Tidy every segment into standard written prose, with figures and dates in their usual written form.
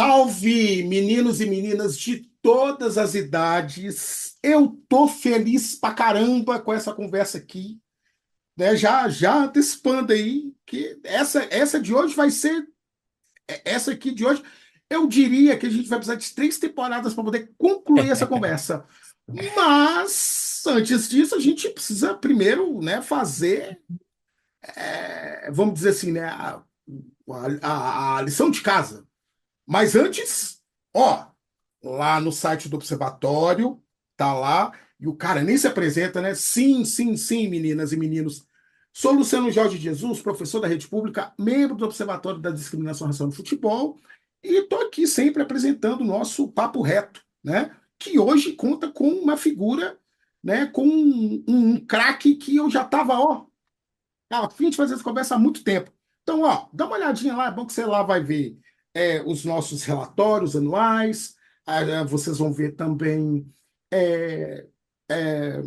Salve, meninos e meninas de todas as idades. Eu tô feliz pra caramba com essa conversa aqui, né? Já antecipando aí que essa de hoje vai ser essa aqui de hoje. Eu diria que a gente vai precisar de 3 temporadas para poder concluir essa conversa. Mas antes disso, a gente precisa primeiro, né, fazer, vamos dizer assim, né, a lição de casa. Mas antes, ó, lá no site do Observatório, tá lá, e o cara nem se apresenta, né? Sim, sim, sim, meninas e meninos. Sou Luciano Jorge Jesus, professor da Rede Pública, membro do Observatório da Discriminação Racial no Futebol, e estou aqui sempre apresentando o nosso Papo Reto, né? Que hoje conta com uma figura, né? Com um craque que eu já estava, ó, a fim de fazer essa conversa há muito tempo. Então, ó, dá uma olhadinha lá, é bom que você lá vai ver os nossos relatórios anuais, vocês vão ver também é, é,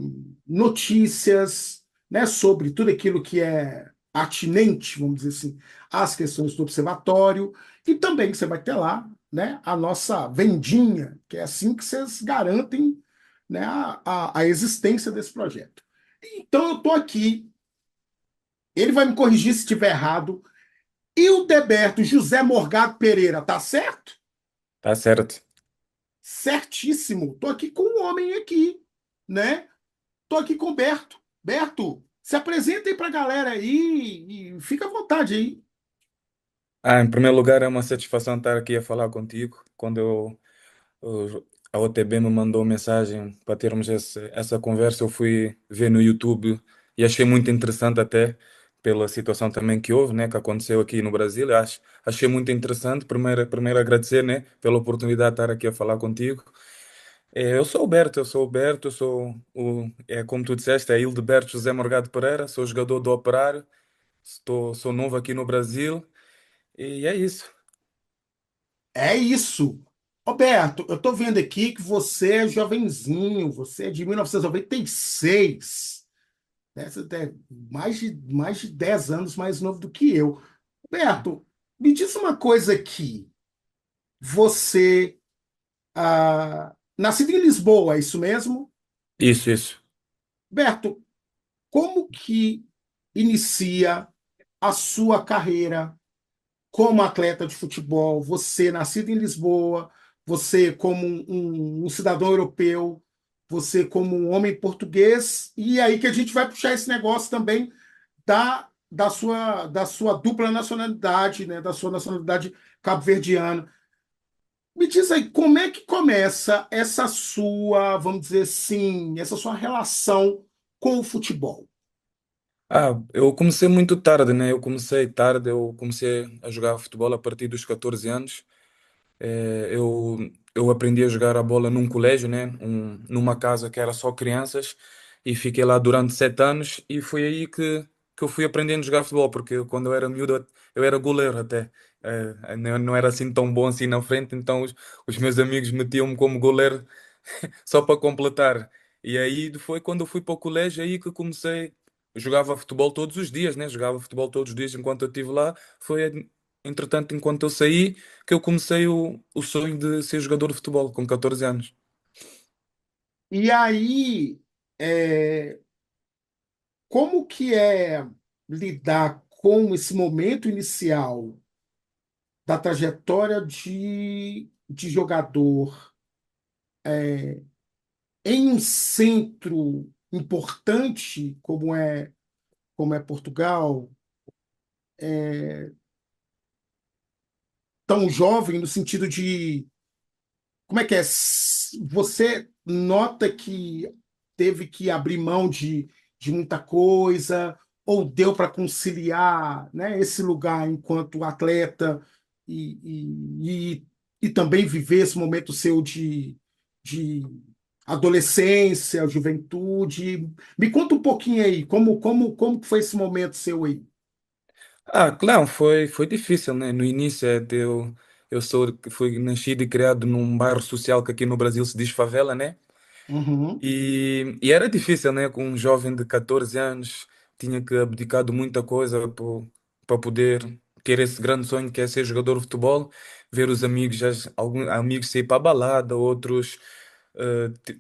notícias, né, sobre tudo aquilo que é atinente, vamos dizer assim, às questões do observatório, e também você vai ter lá, né, a nossa vendinha, que é assim que vocês garantem, né, a existência desse projeto. Então, eu estou aqui, ele vai me corrigir se estiver errado. E o Deberto José Morgado Pereira, tá certo? Tá certo. Certíssimo. Tô aqui com um homem aqui, né? Tô aqui com o Berto. Berto, se apresenta aí pra galera aí e fica à vontade aí. Em primeiro lugar, é uma satisfação estar aqui a falar contigo. A OTB me mandou mensagem para termos essa conversa, eu fui ver no YouTube e achei muito interessante até pela situação também que houve, né, que aconteceu aqui no Brasil. Achei muito interessante. Primeiro agradecer, né, pela oportunidade de estar aqui a falar contigo. Eu sou como tu disseste, é Hildeberto José Morgado Pereira, sou jogador do Operário, sou novo aqui no Brasil. E é isso. É isso. Roberto, eu tô vendo aqui que você é jovenzinho, você é de 1996, né? Você é mais de 10 anos mais novo do que eu. Roberto, me diz uma coisa aqui. Você, nascido em Lisboa, é isso mesmo? Isso. Roberto, como que inicia a sua carreira como atleta de futebol? Você, nascido em Lisboa, você como um cidadão europeu, você como um homem português, e aí que a gente vai puxar esse negócio também da sua dupla nacionalidade, né? Da sua nacionalidade cabo-verdiana. Me diz aí, como é que começa essa sua, vamos dizer assim, essa sua relação com o futebol? Eu comecei muito tarde, né? Eu comecei a jogar futebol a partir dos 14 anos. Eu aprendi a jogar a bola num colégio, né? Numa casa que era só crianças e fiquei lá durante 7 anos e foi aí que eu fui aprendendo a jogar futebol, porque quando eu era miúdo eu era goleiro até. Não era assim tão bom assim na frente, então os meus amigos metiam-me como goleiro só para completar. E aí foi quando eu fui para o colégio aí que comecei. Eu jogava futebol todos os dias, né? Jogava futebol todos os dias enquanto eu estive lá. Entretanto, enquanto eu saí, que eu comecei o sonho de ser jogador de futebol com 14 anos. E aí, é, como que é lidar com esse momento inicial da trajetória de jogador em um centro importante como é Portugal, tão jovem no sentido de como é que é? Você nota que teve que abrir mão de muita coisa, ou deu para conciliar, né, esse lugar enquanto atleta e também viver esse momento seu de adolescência, juventude? Me conta um pouquinho aí, como que foi esse momento seu aí? Claro, foi difícil, né? No início, fui nascido e criado num bairro social que aqui no Brasil se diz favela, né? Uhum. E era difícil, né? Com um jovem de 14 anos, tinha que abdicar de muita coisa para poder ter esse grande sonho que é ser jogador de futebol. ver os amigos, alguns amigos sair para a balada, outros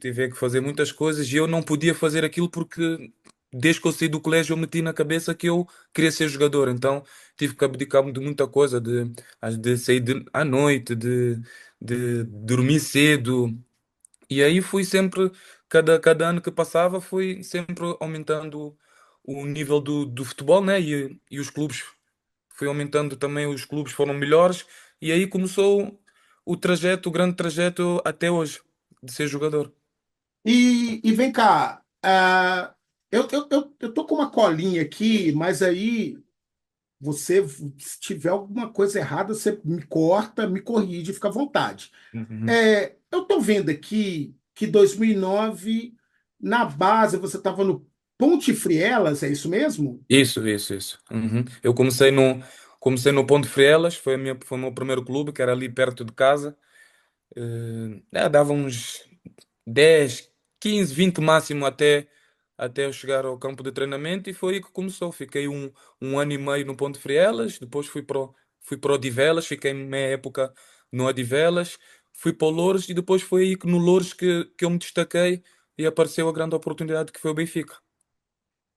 tiver que fazer muitas coisas e eu não podia fazer aquilo porque desde que eu saí do colégio eu meti na cabeça que eu queria ser jogador, então tive que abdicar de muita coisa, de sair à noite, de dormir cedo. E aí fui sempre, cada ano que passava, fui sempre aumentando o nível do futebol, né? E os clubes, fui aumentando também, os clubes foram melhores, e aí começou o trajeto, o grande trajeto até hoje, de ser jogador. E vem cá, eu tô com uma colinha aqui, mas aí você, se tiver alguma coisa errada, você me corta, me corrige, fica à vontade. Uhum. Eu tô vendo aqui que 2009, na base, você estava no Ponte Frielas, é isso mesmo? Isso. Uhum. Eu comecei no Ponte Frielas, foi o meu primeiro clube, que era ali perto de casa. Dava uns 10, 15, 20 máximo até eu chegar ao campo de treinamento e foi aí que começou. Fiquei um ano e meio no Ponte Frielas, depois fui para o Odivelas, fiquei meia época no Odivelas, fui para o Loures e depois foi aí que no Loures que eu me destaquei e apareceu a grande oportunidade que foi o Benfica.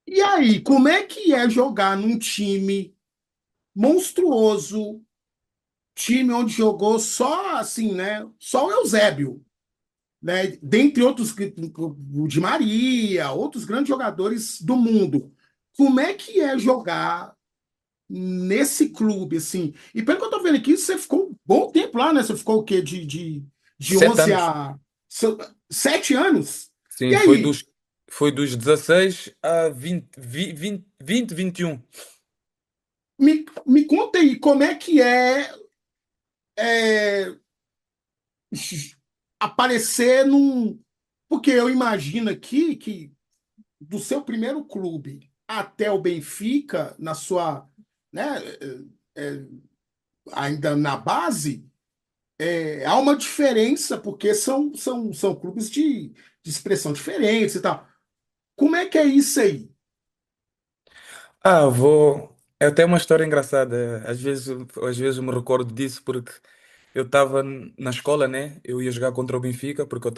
E aí, como é que é jogar num time monstruoso, time onde jogou só assim, né? Só o Eusébio, né? Dentre outros, o Di Maria, outros grandes jogadores do mundo. Como é que é jogar nesse clube, assim? E pelo que eu tô vendo aqui, você ficou um bom tempo lá, né? Você ficou o quê? De Sete 11 anos. a 7 anos? E Sim, foi aí, dos 16 a 21. me conta aí, como é que é aparecer num. Porque eu imagino aqui que do seu primeiro clube até o Benfica, na sua, né, é, ainda na base, há uma diferença, porque são clubes de expressão diferentes e tal. Como é que é isso aí? Vou. É até uma história engraçada. Às vezes eu me recordo disso porque eu estava na escola, né? Eu ia jogar contra o Benfica, porque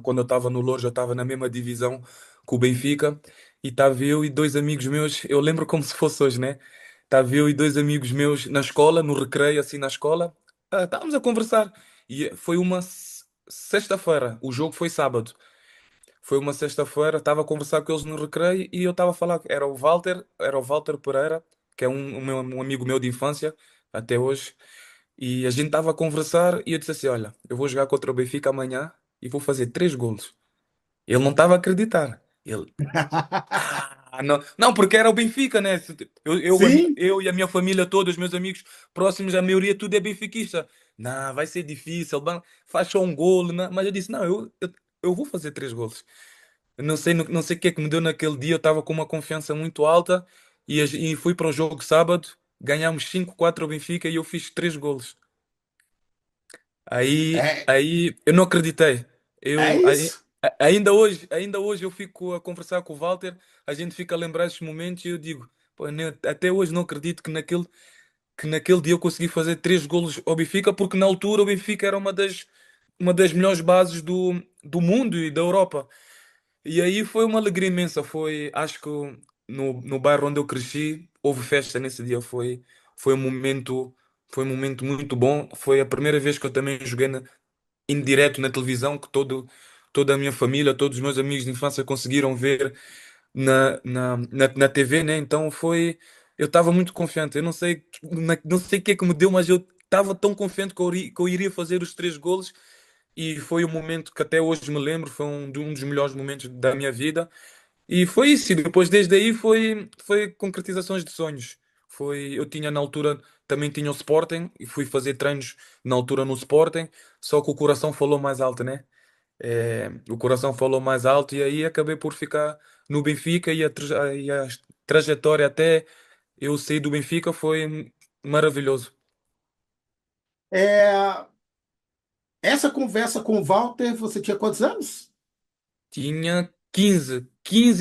quando eu estava no Loures, eu estava na mesma divisão que o Benfica, e estava eu e dois amigos meus, eu lembro como se fosse hoje, né? Estava eu e dois amigos meus na escola, no recreio, assim na escola, estávamos a conversar. E foi uma sexta-feira, o jogo foi sábado. Foi uma sexta-feira, estava a conversar com eles no recreio e eu estava a falar, era o Walter Pereira, que é um amigo meu de infância, até hoje, e a gente estava a conversar e eu disse assim, olha, eu vou jogar contra o Benfica amanhã e vou fazer 3 golos. Ele não estava a acreditar. Ele, não, não, porque era o Benfica, né? Sim, Eu e a minha família toda, os meus amigos próximos, a maioria tudo é benfiquista. Não, vai ser difícil, faz só um golo, não. Mas eu disse, não, eu vou fazer 3 golos. Eu não sei, não sei o que é que me deu naquele dia. Eu estava com uma confiança muito alta e fui para o jogo sábado. Ganhámos 5-4 ao Benfica e eu fiz 3 golos. Aí, é, aí eu não acreditei. é Eu, ai- isso. ainda hoje eu fico a conversar com o Walter. A gente fica a lembrar esses momentos e eu digo, pô, até hoje não acredito que naquele dia eu consegui fazer 3 golos ao Benfica, porque na altura o Benfica era uma das melhores bases do mundo e da Europa. E aí foi uma alegria imensa. Acho que no bairro onde eu cresci, houve festa nesse dia. Foi um momento muito bom. Foi a primeira vez que eu também joguei em direto na televisão, que toda a minha família, todos os meus amigos de infância conseguiram ver na TV, né? Então eu estava muito confiante. Eu não sei o que é que me deu, mas eu estava tão confiante que eu iria fazer os 3 golos e foi um momento que até hoje me lembro, foi um dos melhores momentos da minha vida. E foi isso, e depois desde aí foi concretizações de sonhos. Eu tinha na altura, também tinha o Sporting, e fui fazer treinos na altura no Sporting, só que o coração falou mais alto, né? O coração falou mais alto e aí acabei por ficar no Benfica e a trajetória até eu sair do Benfica foi maravilhoso. É, essa conversa com o Walter, você tinha quantos anos? Tinha 15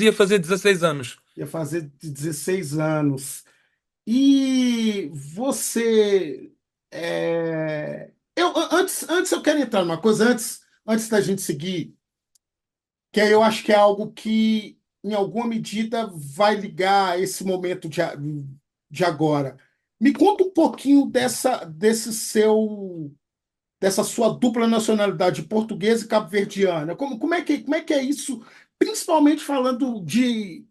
ia fazer 16 anos. Ia fazer 16 anos. E você Antes eu quero entrar numa coisa, antes da gente seguir, que aí eu acho que é algo que, em alguma medida, vai ligar esse momento de agora. Me conta um pouquinho dessa sua dupla nacionalidade portuguesa e cabo-verdiana. Como é que é isso, principalmente falando de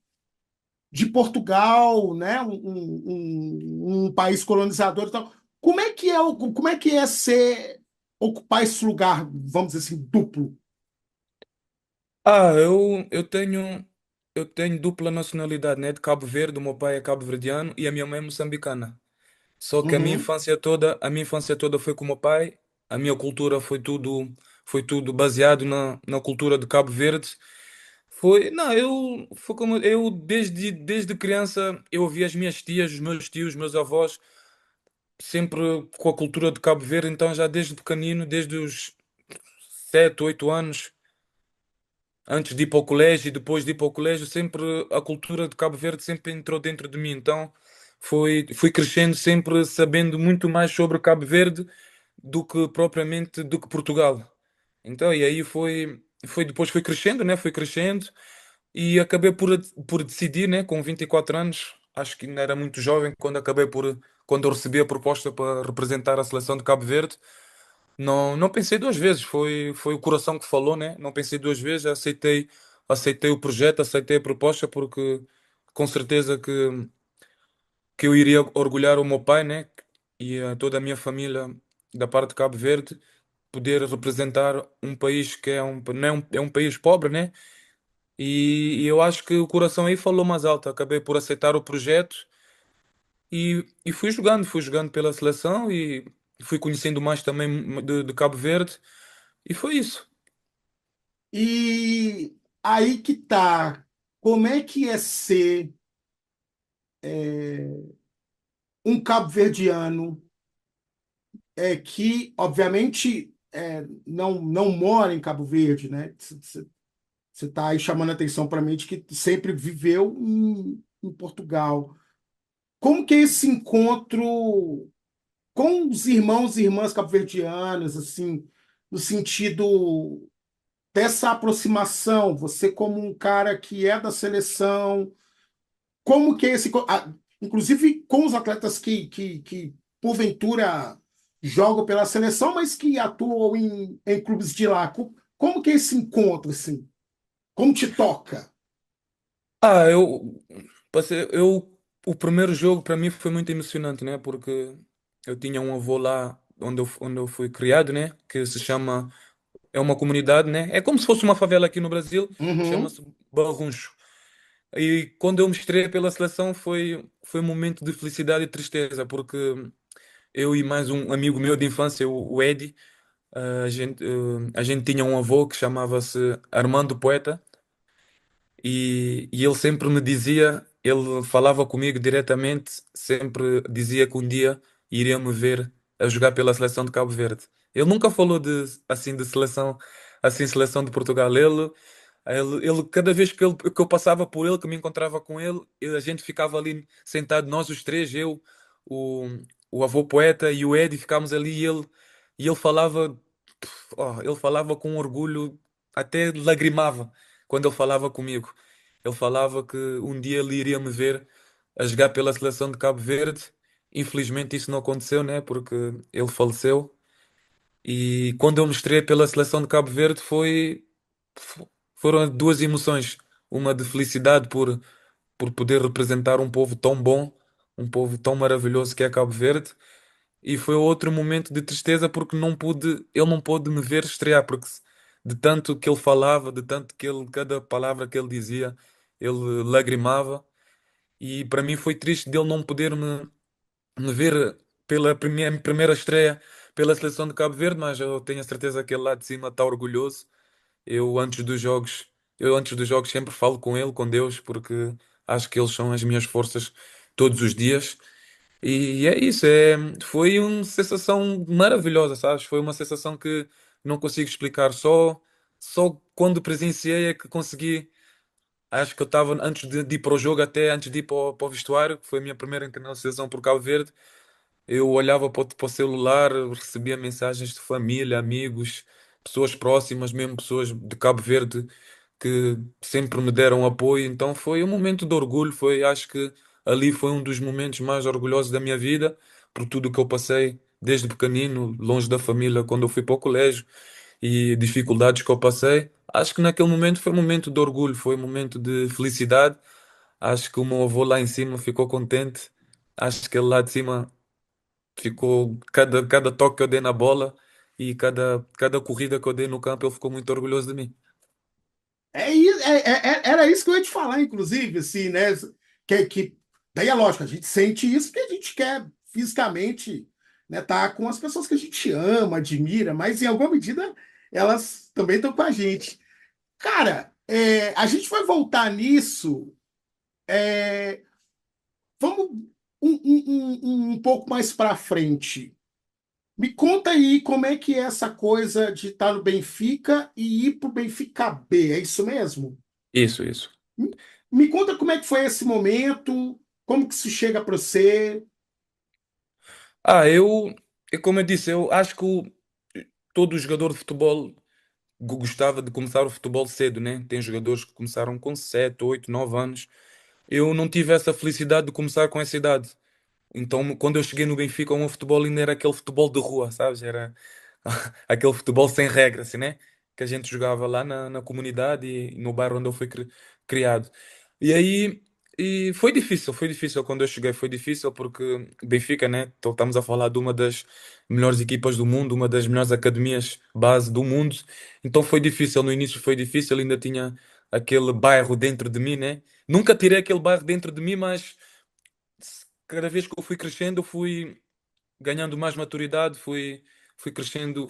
Portugal, né? Um país colonizador e tal. Como é que é ocupar esse lugar, vamos dizer assim, duplo? Ah, eu tenho dupla nacionalidade, né? De Cabo Verde, o meu pai é cabo-verdiano e a minha mãe é moçambicana. Só que Uhum. a minha infância toda foi com o meu pai, a minha cultura foi tudo baseado na cultura de Cabo Verde. Não, foi como eu desde criança eu ouvi as minhas tias, os meus tios, os meus avós sempre com a cultura de Cabo Verde, então já desde pequenino, desde os 7, 8 anos, antes de ir para o colégio e depois de ir para o colégio, sempre a cultura de Cabo Verde sempre entrou dentro de mim. Então fui crescendo sempre sabendo muito mais sobre Cabo Verde do que propriamente do que Portugal. Então, e aí depois fui crescendo, né? Fui crescendo e acabei por decidir, né? Com 24 anos, acho que ainda era muito jovem quando eu recebi a proposta para representar a seleção de Cabo Verde. Não pensei duas vezes, foi o coração que falou, né? Não pensei duas vezes, aceitei o projeto, aceitei a proposta, porque com certeza que eu iria orgulhar o meu pai, né? E a toda a minha família da parte de Cabo Verde, poder representar um país que não é um país pobre, né? E eu acho que o coração aí falou mais alto. Acabei por aceitar o projeto e fui jogando pela seleção e fui conhecendo mais também de Cabo Verde. E foi isso. E aí que tá. Como é que é ser um cabo-verdiano que, obviamente, não mora em Cabo Verde, né? Você está aí chamando a atenção para mim de que sempre viveu em Portugal. Como que é esse encontro com os irmãos e irmãs cabo-verdianas, assim, no sentido dessa aproximação? Você como um cara que é da seleção, como que é inclusive com os atletas que porventura jogam pela seleção, mas que atuam em clubes de lá. Como que é esse encontro, assim? Como te toca? Ah, o primeiro jogo para mim foi muito emocionante, né? Porque eu tinha um avô lá onde eu fui criado, né? Que se chama, é uma comunidade, né? É como se fosse uma favela aqui no Brasil, Uhum. chama-se Barruncho. E quando eu me estreiei pela seleção foi um momento de felicidade e tristeza, porque eu e mais um amigo meu de infância, o Eddie, a gente tinha um avô que chamava-se Armando Poeta. E ele sempre me dizia, ele falava comigo diretamente, sempre dizia que um dia iria me ver a jogar pela seleção de Cabo Verde. Ele nunca falou de seleção, assim, seleção de Portugal. Ele cada vez que eu passava por ele, que me encontrava com a gente ficava ali sentado, nós os três, eu, o, o avô poeta e o Eddie, ficámos ali e ele falava, ele falava com orgulho, até lagrimava quando ele falava comigo. Ele falava que um dia ele iria me ver a jogar pela seleção de Cabo Verde. Infelizmente isso não aconteceu, né? Porque ele faleceu. E quando eu me estreiei pela seleção de Cabo Verde foram duas emoções. Uma de felicidade por poder representar um povo tão bom, um povo tão maravilhoso que é Cabo Verde. E foi outro momento de tristeza porque ele não pôde me ver estrear, porque de tanto que ele falava, de tanto que cada palavra que ele dizia, ele lagrimava. E para mim foi triste dele não poder me ver pela primeira estreia pela seleção de Cabo Verde, mas eu tenho a certeza que ele lá de cima está orgulhoso. Eu antes dos jogos, eu antes dos jogos sempre falo com ele, com Deus, porque acho que eles são as minhas forças todos os dias. E é isso, foi uma sensação maravilhosa, sabes? Foi uma sensação que não consigo explicar. Só quando presenciei é que consegui. Acho que eu estava antes de ir para o jogo, até antes de ir para o vestuário, que foi a minha primeira internacionalização por Cabo Verde. eu olhava para o celular, recebia mensagens de família, amigos, pessoas próximas, mesmo pessoas de Cabo Verde que sempre me deram apoio. Então foi um momento de orgulho, foi, acho que ali foi um dos momentos mais orgulhosos da minha vida, por tudo que eu passei desde pequenino, longe da família, quando eu fui para o colégio e dificuldades que eu passei. Acho que naquele momento foi um momento de orgulho, foi um momento de felicidade. Acho que o meu avô lá em cima ficou contente. Acho que ele lá de cima ficou, cada toque que eu dei na bola e cada corrida que eu dei no campo, ele ficou muito orgulhoso de mim. Era isso que eu ia te falar, inclusive, assim, né? Daí é lógico, a gente sente isso porque a gente quer fisicamente, né, tá com as pessoas que a gente ama, admira, mas em alguma medida elas também estão com a gente. Cara, a gente vai voltar nisso. é, Vamos um pouco mais para frente. Me conta aí como é que é essa coisa de estar no Benfica e ir para o Benfica B, é isso mesmo? Isso. Me conta como é que foi esse momento, como que se chega para você. Ah, como eu disse, eu acho que todo jogador de futebol gostava de começar o futebol cedo, né? Tem jogadores que começaram com 7, 8, 9 anos. Eu não tive essa felicidade de começar com essa idade. Então, quando eu cheguei no Benfica, o meu futebol ainda era aquele futebol de rua, sabes? Era aquele futebol sem regras, assim, né? Que a gente jogava lá na comunidade e no bairro onde eu fui criado. E aí, foi difícil quando eu cheguei, foi difícil porque Benfica, né? Então, estamos a falar de uma das melhores equipas do mundo, uma das melhores academias base do mundo. Então, foi difícil, no início foi difícil, ainda tinha aquele bairro dentro de mim, né? Nunca tirei aquele bairro dentro de mim, mas cada vez que eu fui crescendo, eu fui ganhando mais maturidade, fui crescendo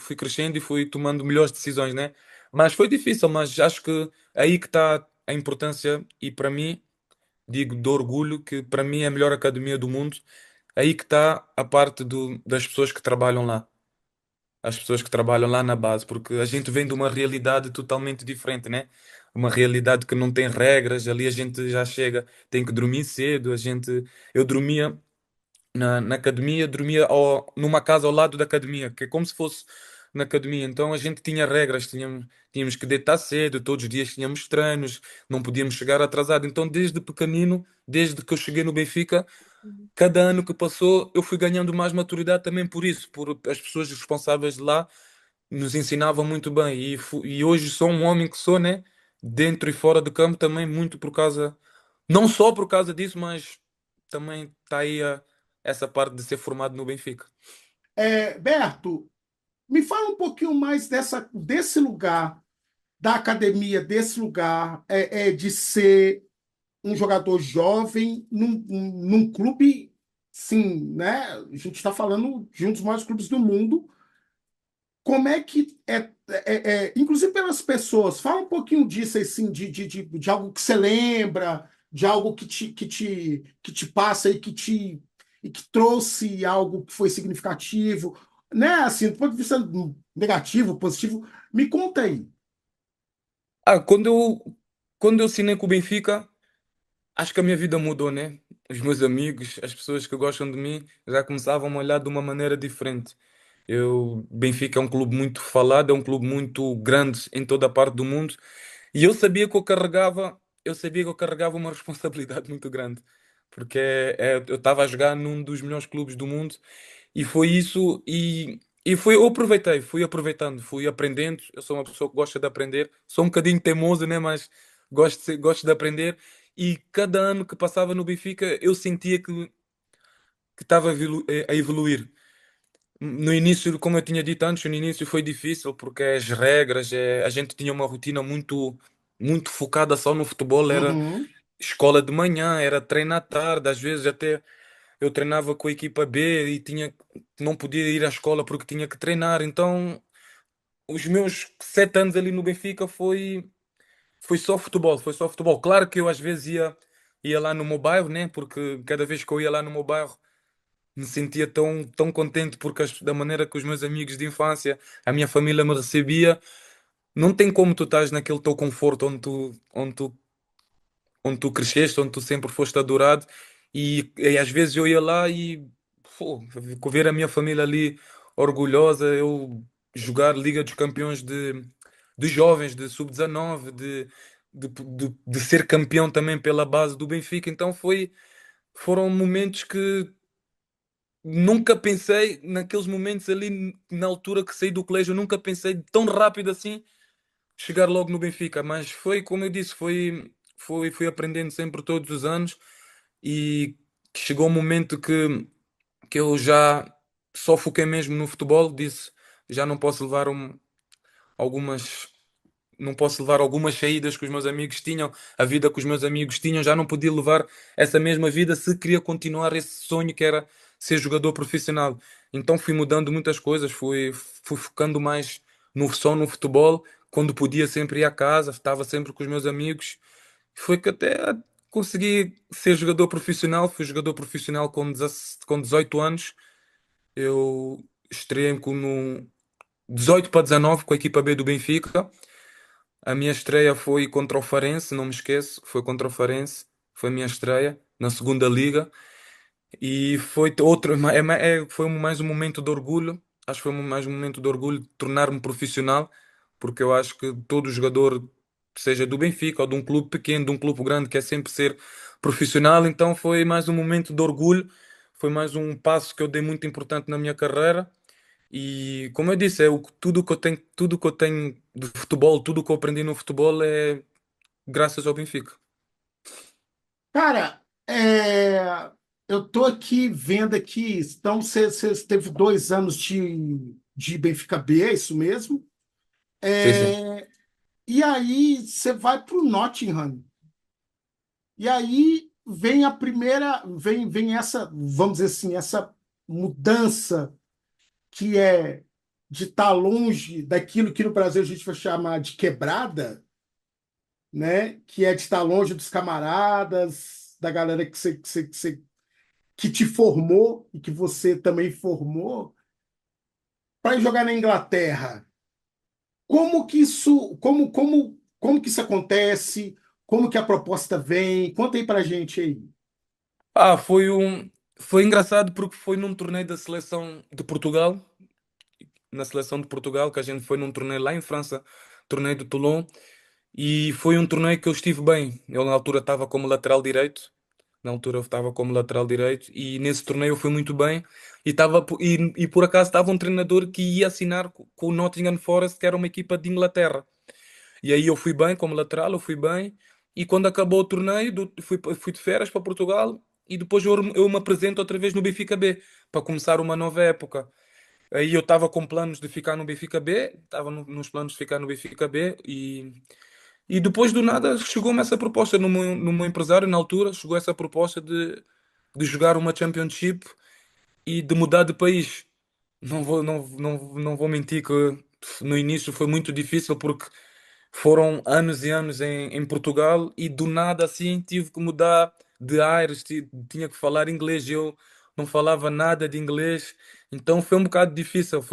e fui tomando melhores decisões, né? Mas foi difícil, mas acho que aí que está a importância e para mim, digo de orgulho, que para mim é a melhor academia do mundo, aí que está a parte das pessoas que trabalham lá. As pessoas que trabalham lá na base, porque a gente vem de uma realidade totalmente diferente, né? Uma realidade que não tem regras, ali a gente já chega, tem que dormir cedo, eu dormia na academia, dormia numa casa ao lado da academia, que é como se fosse na academia. Então a gente tinha regras, tínhamos que deitar cedo, todos os dias tínhamos treinos, não podíamos chegar atrasado. Então, desde pequenino, desde que eu cheguei no Benfica, cada ano que passou, eu fui ganhando mais maturidade também por isso, por as pessoas responsáveis de lá nos ensinavam muito bem. E hoje sou um homem que sou, né? Dentro e fora do campo também muito por causa, não só por causa disso, mas também está aí essa parte de ser formado no Benfica. Berto, me fala um pouquinho mais desse lugar, da academia, desse lugar, de ser um jogador jovem num clube, sim, né? A gente está falando de um dos maiores clubes do mundo. Como é que inclusive pelas pessoas, fala um pouquinho disso, assim, de algo que você lembra, de algo que te passa e que trouxe algo que foi significativo, né? Assim, do ponto de vista negativo, positivo, me conta aí. Ah, quando eu assinei com o Benfica, acho que a minha vida mudou, né? Os meus amigos, as pessoas que gostam de mim, já começavam a me olhar de uma maneira diferente. Benfica é um clube muito falado, é um clube muito grande em toda a parte do mundo. E eu sabia que eu carregava uma responsabilidade muito grande, porque eu estava a jogar num dos melhores clubes do mundo e foi isso eu aproveitei, fui aproveitando, fui aprendendo. Eu sou uma pessoa que gosta de aprender, sou um bocadinho teimoso, né, mas gosto de aprender e cada ano que passava no Benfica eu sentia que estava a evoluir. No início, como eu tinha dito antes, no início foi difícil porque as regras, a gente tinha uma rotina muito focada só no futebol, era Uhum. escola de manhã, era treino à tarde, às vezes até eu treinava com a equipa B e não podia ir à escola porque tinha que treinar. Então, os meus 7 anos ali no Benfica foi só futebol, foi só futebol. Claro que eu às vezes ia lá no meu bairro, né? Porque cada vez que eu ia lá no meu bairro me sentia tão contente porque da maneira que os meus amigos de infância, a minha família me recebia. Não tem como tu estás naquele teu conforto onde tu cresceste, onde tu sempre foste adorado. E às vezes eu ia lá e pô, ver a minha família ali orgulhosa, eu jogar Liga dos Campeões de jovens, de sub-19, de ser campeão também pela base do Benfica. Então foram momentos que nunca pensei, naqueles momentos ali, na altura que saí do colégio, nunca pensei tão rápido assim chegar logo no Benfica. Mas foi, como eu disse, fui aprendendo sempre todos os anos e chegou um momento que eu já só foquei mesmo no futebol, disse já não posso levar algumas não posso levar algumas saídas que os meus amigos tinham, a vida que os meus amigos tinham, já não podia levar essa mesma vida se queria continuar esse sonho que era ser jogador profissional. Então fui mudando muitas coisas, fui focando mais só no futebol, quando podia sempre ir à casa, estava sempre com os meus amigos. Foi que até consegui ser jogador profissional, fui jogador profissional com 18 anos, eu estreiei-me no 18 para 19 com a equipa B do Benfica. A minha estreia foi contra o Farense, não me esqueço, foi contra o Farense, foi a minha estreia na segunda liga e foi outro, foi mais um momento de orgulho, acho que foi mais um momento de orgulho de tornar-me profissional, porque eu acho que todo jogador, seja do Benfica ou de um clube pequeno, de um clube grande, quer sempre ser profissional, então foi mais um momento de orgulho, foi mais um passo que eu dei muito importante na minha carreira. E como eu disse, tudo que eu tenho de futebol, tudo que eu aprendi no futebol é graças ao Benfica. Cara, eu tô aqui vendo aqui, então você teve 2 anos de Benfica B, é isso mesmo? Sim, sim. É, e aí você vai para o Nottingham. E aí vem a primeira, vem essa, vamos dizer assim, essa mudança que é de estar longe daquilo que no Brasil a gente vai chamar de quebrada, né? Que é de estar longe dos camaradas, da galera que te formou e que você também formou, para ir jogar na Inglaterra. Como que isso acontece? Como que a proposta vem? Conta aí pra gente aí. Ah, foi engraçado porque foi num torneio da seleção de Portugal, na seleção de Portugal, que a gente foi num torneio lá em França, torneio de Toulon, e foi um torneio que eu estive bem. Eu na altura estava como lateral direito. Na altura eu estava como lateral direito e nesse torneio eu fui muito bem e por acaso estava um treinador que ia assinar com o Nottingham Forest, que era uma equipa de Inglaterra. E aí eu fui bem como lateral, eu fui bem. E quando acabou o torneio, fui de férias para Portugal e depois eu me apresento outra vez no Benfica B para começar uma nova época. Aí eu estava com planos de ficar no Benfica B, estava nos planos de ficar no Benfica B e depois do nada chegou-me essa proposta no meu empresário na altura, chegou essa proposta de jogar uma Championship e de mudar de país. Não vou mentir que no início foi muito difícil porque foram anos e anos em Portugal e do nada assim tive que mudar de aires, tinha que falar inglês, eu não falava nada de inglês, então foi um bocado difícil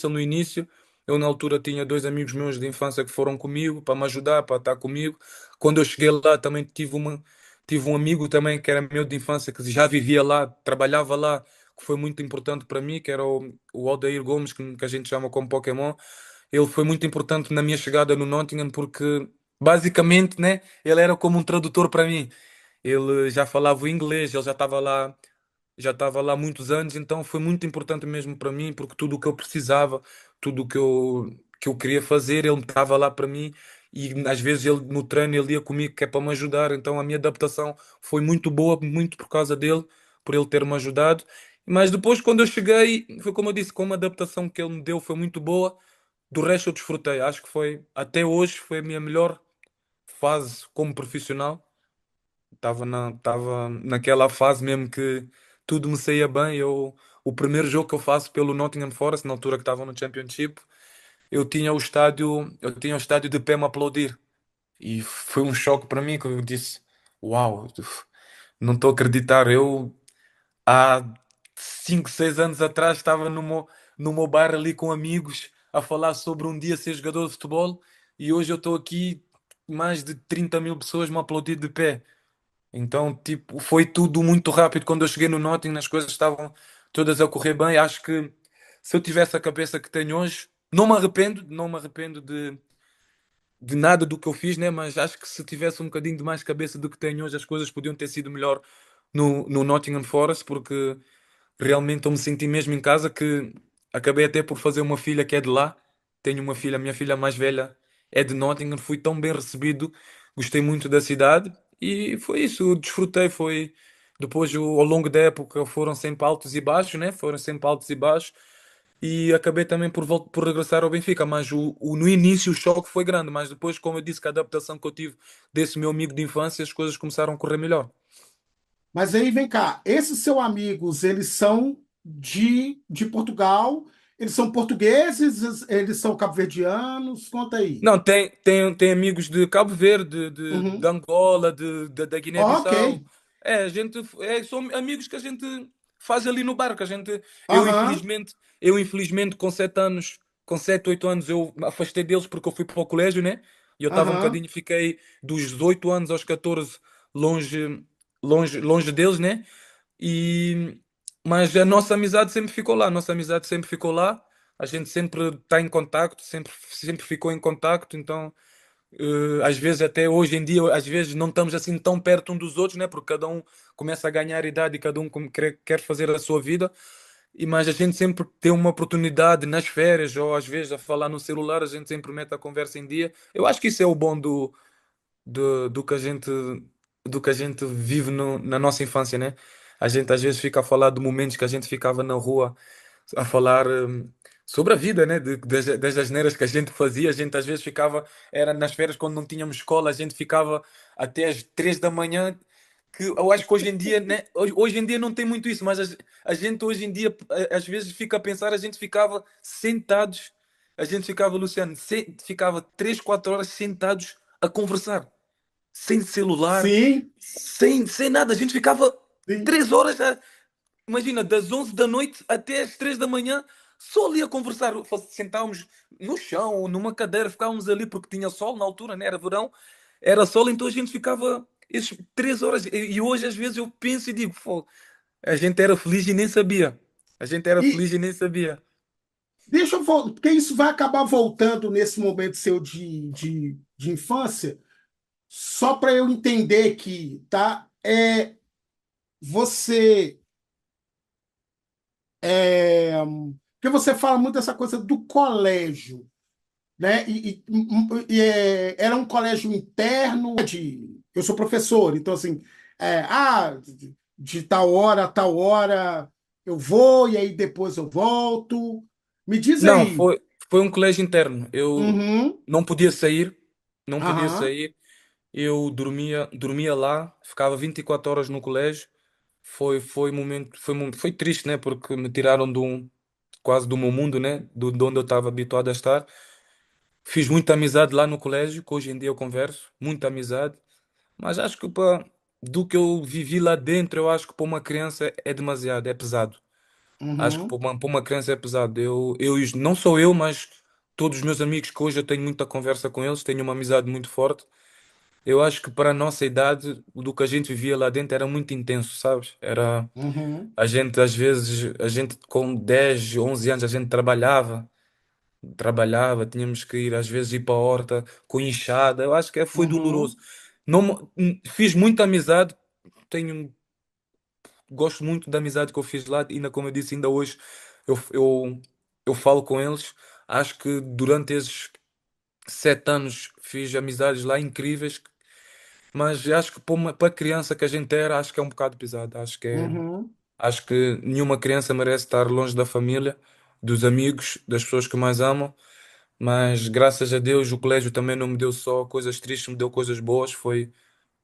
no início. Eu na altura tinha dois amigos meus de infância que foram comigo para me ajudar, para estar comigo. Quando eu cheguei lá também tive um amigo também que era meu de infância que já vivia lá, trabalhava lá, que foi muito importante para mim, que era o Aldair Gomes, que a gente chama como Pokémon. Ele foi muito importante na minha chegada no Nottingham porque basicamente, né, ele era como um tradutor para mim. Ele já falava o inglês, ele já estava lá há muitos anos, então foi muito importante mesmo para mim porque tudo o que eu precisava, tudo o que eu queria fazer, ele estava lá para mim e às vezes ele no treino ele ia comigo que é para me ajudar, então a minha adaptação foi muito boa, muito por causa dele, por ele ter me ajudado. Mas depois quando eu cheguei, foi como eu disse, como a adaptação que ele me deu foi muito boa. Do resto eu desfrutei. Acho que até hoje, foi a minha melhor fase como profissional. Estava naquela fase mesmo que tudo me saía bem. O primeiro jogo que eu faço pelo Nottingham Forest, na altura que estava no Championship, eu tinha o estádio de pé me aplaudir. E foi um choque para mim, que eu disse, uau, não estou a acreditar. Eu há 5 6 anos atrás estava no meu bar ali com amigos a falar sobre um dia ser jogador de futebol e hoje eu estou aqui, mais de 30 mil pessoas me aplaudir de pé. Então, tipo, foi tudo muito rápido. Quando eu cheguei no Nottingham, as coisas todas a correr bem. Acho que se eu tivesse a cabeça que tenho hoje, não me arrependo de nada do que eu fiz, né? Mas acho que se tivesse um bocadinho de mais cabeça do que tenho hoje, as coisas podiam ter sido melhor no Nottingham Forest, porque realmente eu me senti mesmo em casa, que acabei até por fazer uma filha que é de lá. Tenho uma filha, a minha filha mais velha é de Nottingham, fui tão bem recebido, gostei muito da cidade e foi isso, desfrutei, foi depois ao longo da época foram sempre altos e baixos, né? Foram sempre altos e baixos e acabei também por regressar ao Benfica, mas no início o choque foi grande, mas depois, como eu disse, com a adaptação que eu tive desse meu amigo de infância, as coisas começaram a correr melhor. Mas aí vem cá, esses seus amigos, eles são de Portugal, eles são portugueses, eles são cabo-verdianos, conta aí. Não, tem amigos de Cabo Verde, de Uhum. Angola, da Ok. Guiné-Bissau. São amigos que a gente faz ali no bar, que a gente, Aham, eu infelizmente com 7, 8 anos eu me afastei deles porque eu fui para o colégio, né? E eu estava um aham. bocadinho, fiquei dos 18 anos aos 14 longe, longe deles, né? E, mas a nossa amizade sempre ficou lá, a nossa amizade sempre ficou lá, a gente sempre está em contacto, sempre ficou em contacto, então às vezes até hoje em dia, às vezes não estamos assim tão perto um dos outros, né? Porque cada um começa a ganhar idade e cada um quer fazer a sua vida, mas a gente sempre tem uma oportunidade nas férias ou às vezes a falar no celular, a gente sempre mete a conversa em dia. Eu acho que isso é o bom do que a gente vive na nossa infância, né? A gente às vezes fica a falar de momentos que a gente ficava na rua a falar sobre a vida, né? Das asneiras que a gente fazia. A gente às vezes ficava, era nas férias quando não tínhamos escola, a gente ficava até às 3 da manhã. Que eu acho que hoje em dia, né? Hoje em dia não tem muito isso, mas a gente hoje em dia às vezes fica a pensar, a gente ficava sentados, a gente ficava, Luciano, ficava 3, 4 horas sentados a conversar sem celular, Sim, sem nada. A gente ficava sim. 3 horas, imagina, das 11 da noite até às 3 da manhã, só ali a conversar. Sentávamos no chão ou numa cadeira, ficávamos ali porque tinha sol na altura, né? Era verão, era sol, então a gente ficava esses 3 horas. E hoje, às vezes, eu penso e digo, "Pô, a gente era feliz e nem sabia. A gente era E feliz e nem sabia." deixa eu voltar, porque isso vai acabar voltando nesse momento seu de infância, só para eu entender que, tá? Você. Porque você fala muito dessa coisa do colégio, né? Era um colégio interno eu sou professor, então assim, de tal hora a tal hora eu vou e aí depois eu volto. Me diz Não, aí. foi um colégio interno. Eu Uhum, não podia sair, não podia aham, sair. Eu dormia lá, ficava 24 horas no colégio. Foi momento, foi triste, né? Porque me tiraram quase do meu mundo, né? De onde eu estava habituado a estar. Fiz muita amizade lá no colégio, que hoje em dia eu converso, muita amizade. Mas acho que do que eu vivi lá dentro, eu acho que para uma criança é demasiado, é pesado. Acho que para uhum, uma criança é pesado. Não sou eu, mas todos os meus amigos que hoje eu tenho muita conversa com eles, tenho uma amizade muito forte. Eu acho que para a nossa idade, do que a gente vivia lá dentro era muito intenso, sabes? uhum, A gente, às vezes, a gente com 10 11 anos, a gente trabalhava, tínhamos que ir, às vezes, ir para a horta com enxada. Eu acho que foi doloroso. uhum, Não, fiz muita amizade, tenho, gosto muito da amizade que eu fiz lá, ainda como eu disse, ainda hoje eu falo com eles. Acho que durante esses 7 anos fiz amizades lá incríveis. Mas acho que para a criança que a gente era, acho que é um bocado pesado. uhum, Acho que nenhuma criança merece estar longe da família, dos amigos, das pessoas que mais amam. Mas graças a Deus o colégio também não me deu só coisas tristes, me deu coisas boas. Foi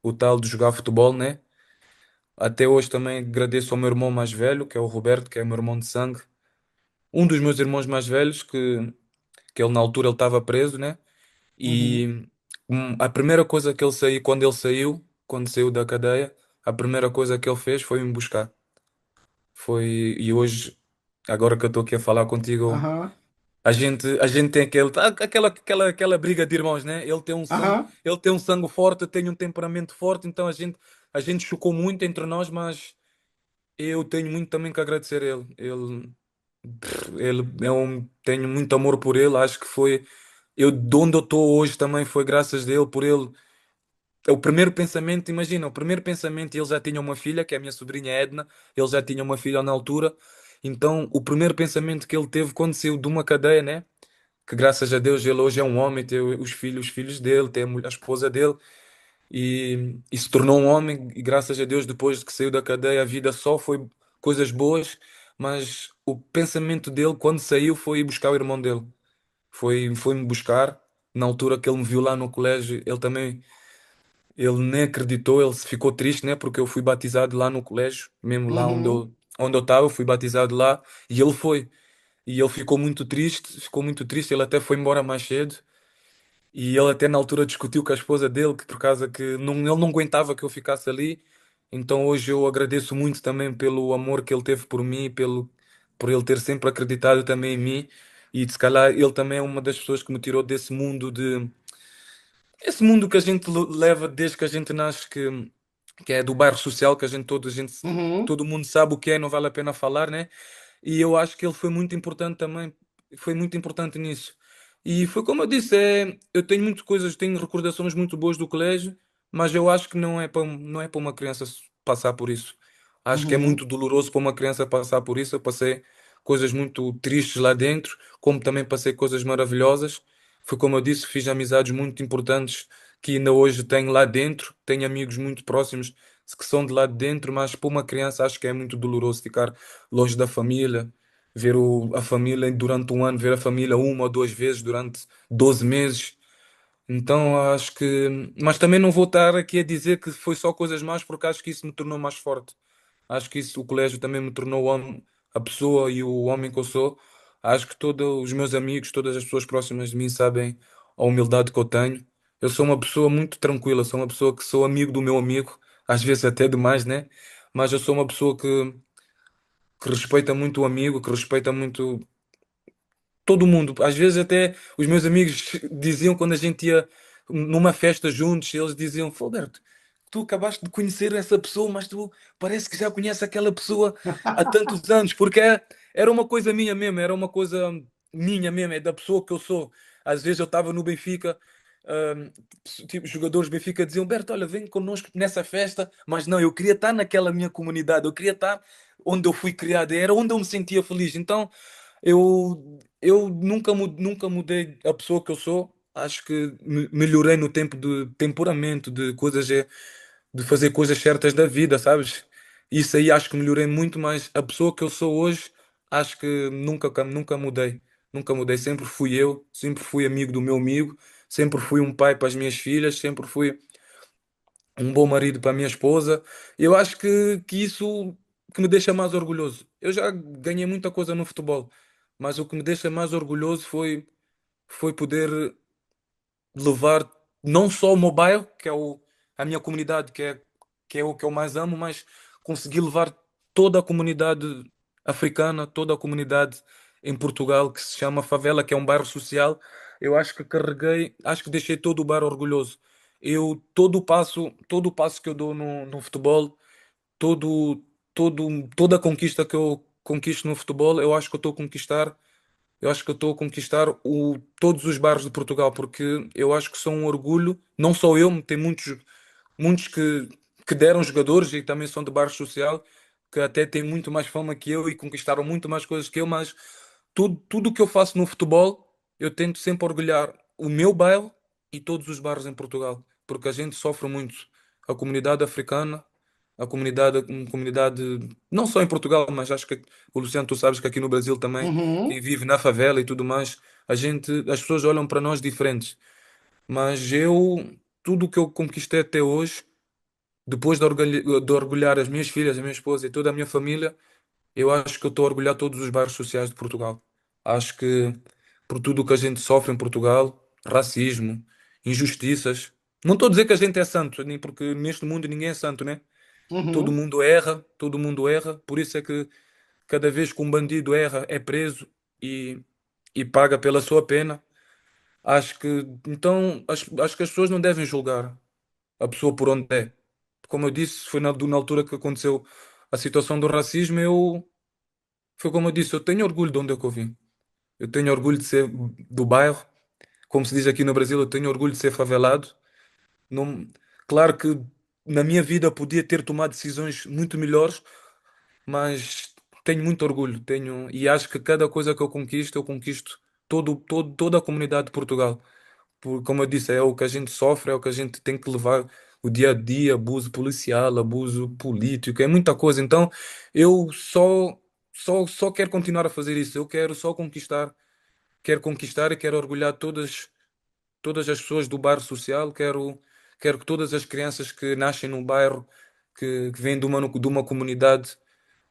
o tal de jogar futebol, né? Até hoje também agradeço ao meu irmão mais velho, que é o Roberto, que é meu irmão de sangue. Um dos meus irmãos mais velhos, que ele na altura ele estava preso, né? uhum, E a primeira coisa que ele saiu, quando saiu da cadeia, a primeira coisa que ele fez foi me buscar. E hoje, agora que eu estou aqui a falar contigo, aham, a gente tem aquela briga de irmãos, né? aham. Ele tem um sangue forte, eu tenho um temperamento forte, então a gente chocou muito entre nós, mas Eu tenho muito também que agradecer a ele. Ele é tenho muito amor por ele. Acho que foi. Eu, de onde eu estou hoje também foi graças a ele, por ele. O primeiro pensamento, imagina, o primeiro pensamento, ele já tinha uma filha, que é a minha sobrinha Edna, ele já tinha uma filha na altura. Então, o primeiro pensamento que ele teve quando saiu de uma cadeia, né? Que graças a Deus ele hoje é um homem, tem os filhos dele, tem a esposa dele e se tornou um homem. E graças a Deus, depois de que saiu da cadeia, a vida só foi coisas boas. Mas o pensamento dele, quando saiu, foi ir buscar o irmão dele. Foi-me buscar. Na altura que ele me viu lá no colégio, ele também. Ele nem acreditou, ele ficou triste, né? Porque eu fui batizado lá no colégio, mesmo lá Uhum, onde eu estava, eu fui batizado lá e ele foi. E ele ficou muito triste, ele até foi embora mais cedo. E ele até na altura discutiu com a esposa dele, que por causa que não, ele não aguentava que eu ficasse ali. Então hoje eu agradeço muito também pelo amor que ele teve por mim, por ele ter sempre acreditado também em mim. E se calhar ele também é uma das pessoas que me tirou desse mundo esse mundo que a gente leva desde que a gente nasce, que é do bairro social, que uhum, todo mundo sabe o que é, não vale a pena falar, né? E eu acho que ele foi muito importante também, foi muito importante nisso. E foi como eu disse, eu tenho muitas coisas, tenho recordações muito boas do colégio, mas eu acho que não é para uma criança passar por isso. Acho que é uhum, muito doloroso para uma criança passar por isso. Eu passei coisas muito tristes lá dentro, como também passei coisas maravilhosas. Foi como eu disse, fiz amizades muito importantes que ainda hoje tenho lá dentro, tenho amigos muito próximos que são de lá de dentro, mas para uma criança acho que é muito doloroso ficar longe da família, ver a família durante um ano, ver a família uma ou duas vezes durante 12 meses. Então acho que. Mas também não vou estar aqui a dizer que foi só coisas más, porque acho que isso me tornou mais forte. Acho que isso, o colégio também me tornou a pessoa e o homem que eu sou. Acho que todos os meus amigos, todas as pessoas próximas de mim sabem a humildade que eu tenho. Eu sou uma pessoa muito tranquila, sou uma pessoa que sou amigo do meu amigo, às vezes até demais, né? Mas eu sou uma pessoa que respeita muito o amigo, que respeita muito todo mundo. Às vezes até os meus amigos diziam quando a gente ia numa festa juntos, eles diziam, Foderto, tu acabaste de conhecer essa pessoa, mas tu parece que já conheces aquela pessoa há tantos anos, porque era uma coisa minha mesmo, era uma coisa minha mesmo, é da pessoa que eu sou. Às vezes eu estava no Benfica, ahm, tipo, jogadores do Benfica diziam, Berto, olha, vem connosco nessa festa, mas não, eu queria estar naquela minha comunidade, eu queria estar onde eu fui criado, era onde eu me sentia feliz. Então, eu nunca mudei a pessoa que eu sou. Acho que melhorei no tempo de temperamento, de coisas, de fazer coisas certas da vida, sabes? Isso aí acho que melhorei muito, mas a pessoa que eu sou hoje, acho que nunca mudei. Nunca mudei. Sempre fui eu, sempre fui amigo do meu amigo, sempre fui um pai para as minhas filhas, sempre fui um bom marido para a minha esposa. Eu acho que isso que me deixa mais orgulhoso. Eu já ganhei muita coisa no futebol, mas o que me deixa mais orgulhoso foi poder levar não só o meu bairro, que é a minha comunidade, que é o que eu mais amo, mas conseguir levar toda a comunidade africana, toda a comunidade em Portugal, que se chama Favela, que é um bairro social. Eu acho que carreguei, acho que deixei todo o bairro orgulhoso. Eu todo o passo que eu dou no futebol, todo, toda a conquista que eu conquisto no futebol, eu acho que eu estou a conquistar eu acho que eu estou a conquistar todos os bairros de Portugal, porque eu acho que são um orgulho, não só eu, tem muitos que deram jogadores e também são de bairro social, que até têm muito mais fama que eu e conquistaram muito mais coisas que eu, mas tudo o que eu faço no futebol, eu tento sempre orgulhar o meu bairro e todos os bairros em Portugal, porque a gente sofre muito. A comunidade africana, a comunidade, não só em Portugal, mas acho que o Luciano, tu sabes que aqui no Brasil também, uhum, quem vive na favela e tudo mais, as pessoas olham para nós diferentes. Mas tudo o que eu conquistei até hoje, depois de orgulhar as minhas filhas, a minha esposa e toda a minha família, eu acho que eu estou a orgulhar todos os bairros sociais de Portugal. Acho que por tudo o que a gente sofre em Portugal, racismo, injustiças. Não estou a dizer que a gente é santo, nem porque neste mundo ninguém é santo, né? uhum. Todo mundo erra, por isso é que cada vez que um bandido erra, é preso e, e paga pela sua pena. Acho que as pessoas não devem julgar a pessoa por onde é. Como eu disse, foi na altura que aconteceu a situação do racismo, foi como eu disse, eu tenho orgulho de onde é que eu vim. Eu tenho orgulho de ser do bairro, como se diz aqui no Brasil, eu tenho orgulho de ser favelado. Não, claro que na minha vida podia ter tomado decisões muito melhores, mas tenho muito orgulho, e acho que cada coisa que eu conquisto toda a comunidade de Portugal. Como eu disse, é o que a gente sofre, é o que a gente tem que levar o dia a dia, abuso policial, abuso político, é muita coisa. Então, eu só quero continuar a fazer isso. Eu quero conquistar e quero orgulhar todas as pessoas do bairro social. Quero que todas as crianças que nascem no bairro, que vêm de uma comunidade,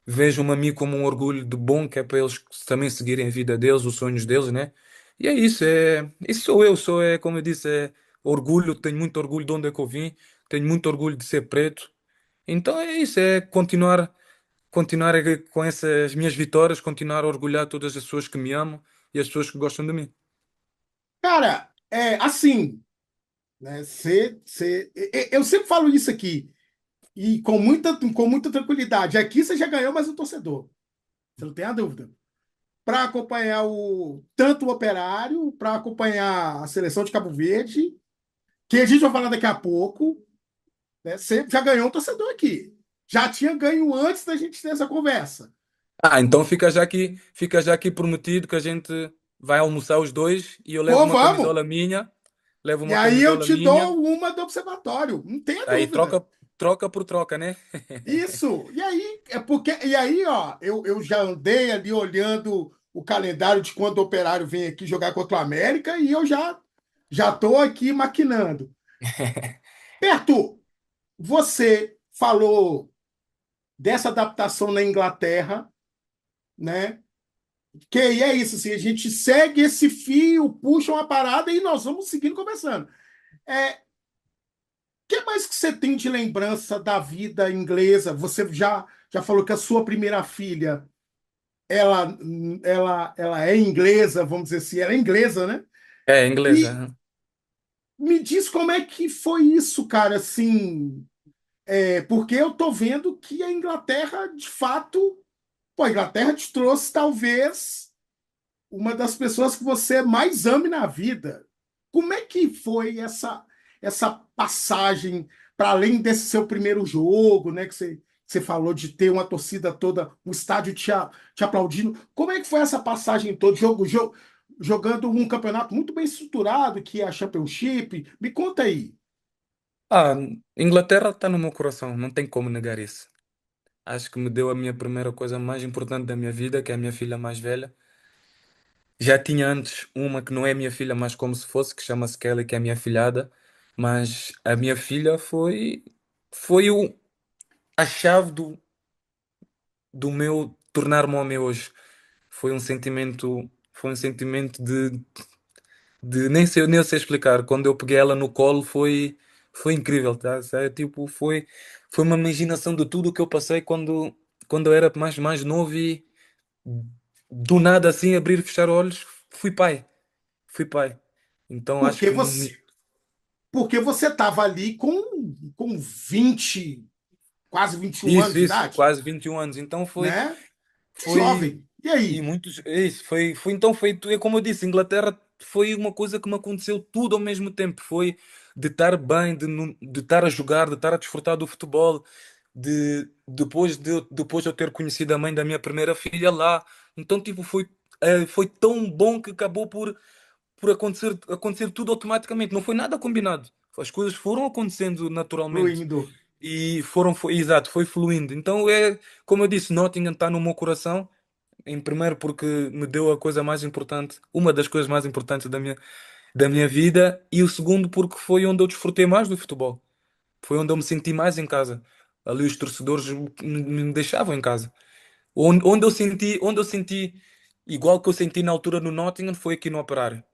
vejam-me a mim como um orgulho de bom, que é para eles também seguirem a vida deles, os sonhos deles, né? E é isso, isso como eu disse, é orgulho, tenho muito orgulho de onde é que eu vim, tenho muito orgulho de ser preto. Então é isso, é continuar com essas minhas vitórias, continuar a orgulhar todas as pessoas que me amam e as pessoas que gostam de mim. Cara, é assim, né? Eu sempre falo isso aqui, e com muita tranquilidade. Aqui você já ganhou mais um torcedor, você não tem a dúvida. Para acompanhar tanto o Operário, para acompanhar a seleção de Cabo Verde, que a gente vai falar daqui a pouco, né? Você já ganhou um torcedor aqui. Já tinha ganho antes da gente ter essa conversa. Ah, então fica já aqui prometido que a gente vai almoçar os dois e eu Pô, vamos! levo E uma aí eu camisola te minha, dou uma do observatório, não tenha aí dúvida. troca por troca, né? Isso. E aí, ó, eu já andei ali olhando o calendário de quando o Operário vem aqui jogar contra o América e eu já tô aqui maquinando. Perto, você falou dessa adaptação na Inglaterra, né? Que é isso, assim, a gente segue esse fio, puxa uma parada e nós vamos seguindo conversando. O que mais que você tem de lembrança da vida inglesa? Você já falou que a sua primeira filha, ela, ela é inglesa, vamos dizer assim, ela é inglesa, né? É, inglês. E me diz como é que foi isso, cara, assim, porque eu tô vendo que a Inglaterra, de fato, pô, a Inglaterra te trouxe talvez uma das pessoas que você mais ame na vida. Como é que foi essa passagem para além desse seu primeiro jogo, né? Que você falou de ter uma torcida toda, um estádio te aplaudindo. Como é que foi essa passagem toda? Jogando um campeonato muito bem estruturado, que é a Championship. Me conta aí. Ah, Inglaterra está no meu coração, não tem como negar isso. Acho que me deu a minha primeira coisa mais importante da minha vida, que é a minha filha mais velha. Já tinha antes uma que não é minha filha, mas como se fosse, que chama-se Kelly, que é a minha filhada. Mas a minha filha foi a chave do meu tornar-me homem hoje. Foi um sentimento de nem sei explicar. Quando eu peguei ela no colo foi incrível, tá? Tipo, foi uma imaginação de tudo o que eu passei quando eu era mais novo e do nada assim, abrir e fechar olhos, fui pai. Fui pai. Então acho Porque que você, porque você estava ali com 20, quase 21 anos de isso, idade, quase 21 anos. Então né? foi, Jovem. E e aí? muitos, isso, então é como eu disse, Inglaterra foi uma coisa que me aconteceu tudo ao mesmo tempo. Foi de estar bem, de estar a jogar, de estar a desfrutar do futebol, depois de eu ter conhecido a mãe da minha primeira filha lá. Então, tipo, foi tão bom que acabou por acontecer tudo automaticamente. Não foi nada combinado. As coisas foram acontecendo naturalmente. Fluindo. Exato, foi fluindo. Então como eu disse, Nottingham está no meu coração, em primeiro porque me deu a coisa mais importante, uma das coisas mais importantes da minha vida, e o segundo porque foi onde eu desfrutei mais do futebol. Foi onde eu me senti mais em casa. Ali os torcedores me deixavam em casa. Onde eu senti igual que eu senti na altura no Nottingham foi aqui no Operário.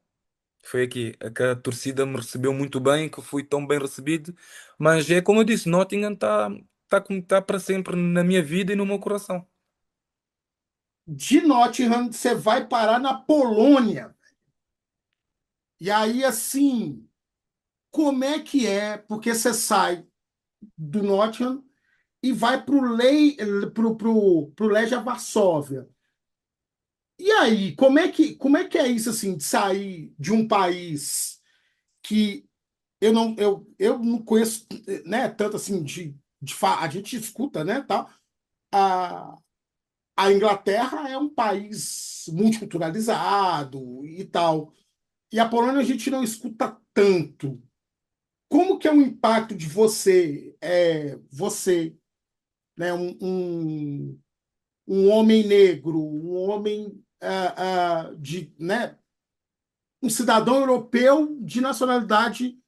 Foi aqui, que a torcida me recebeu muito bem, que fui tão bem recebido, mas é como eu disse, Nottingham está para sempre na minha vida e no meu coração. De Nottingham, você vai parar na Polônia. E aí, assim, como é que é? Porque você sai do Nottingham e vai pro Legia Varsóvia. E aí, como é que é isso assim de sair de um país que eu não conheço, né, tanto assim a gente escuta, né, tal. A, a Inglaterra é um país multiculturalizado e tal. E a Polônia a gente não escuta tanto. Como que é o impacto de você, né, um homem negro, um homem um cidadão europeu de nacionalidade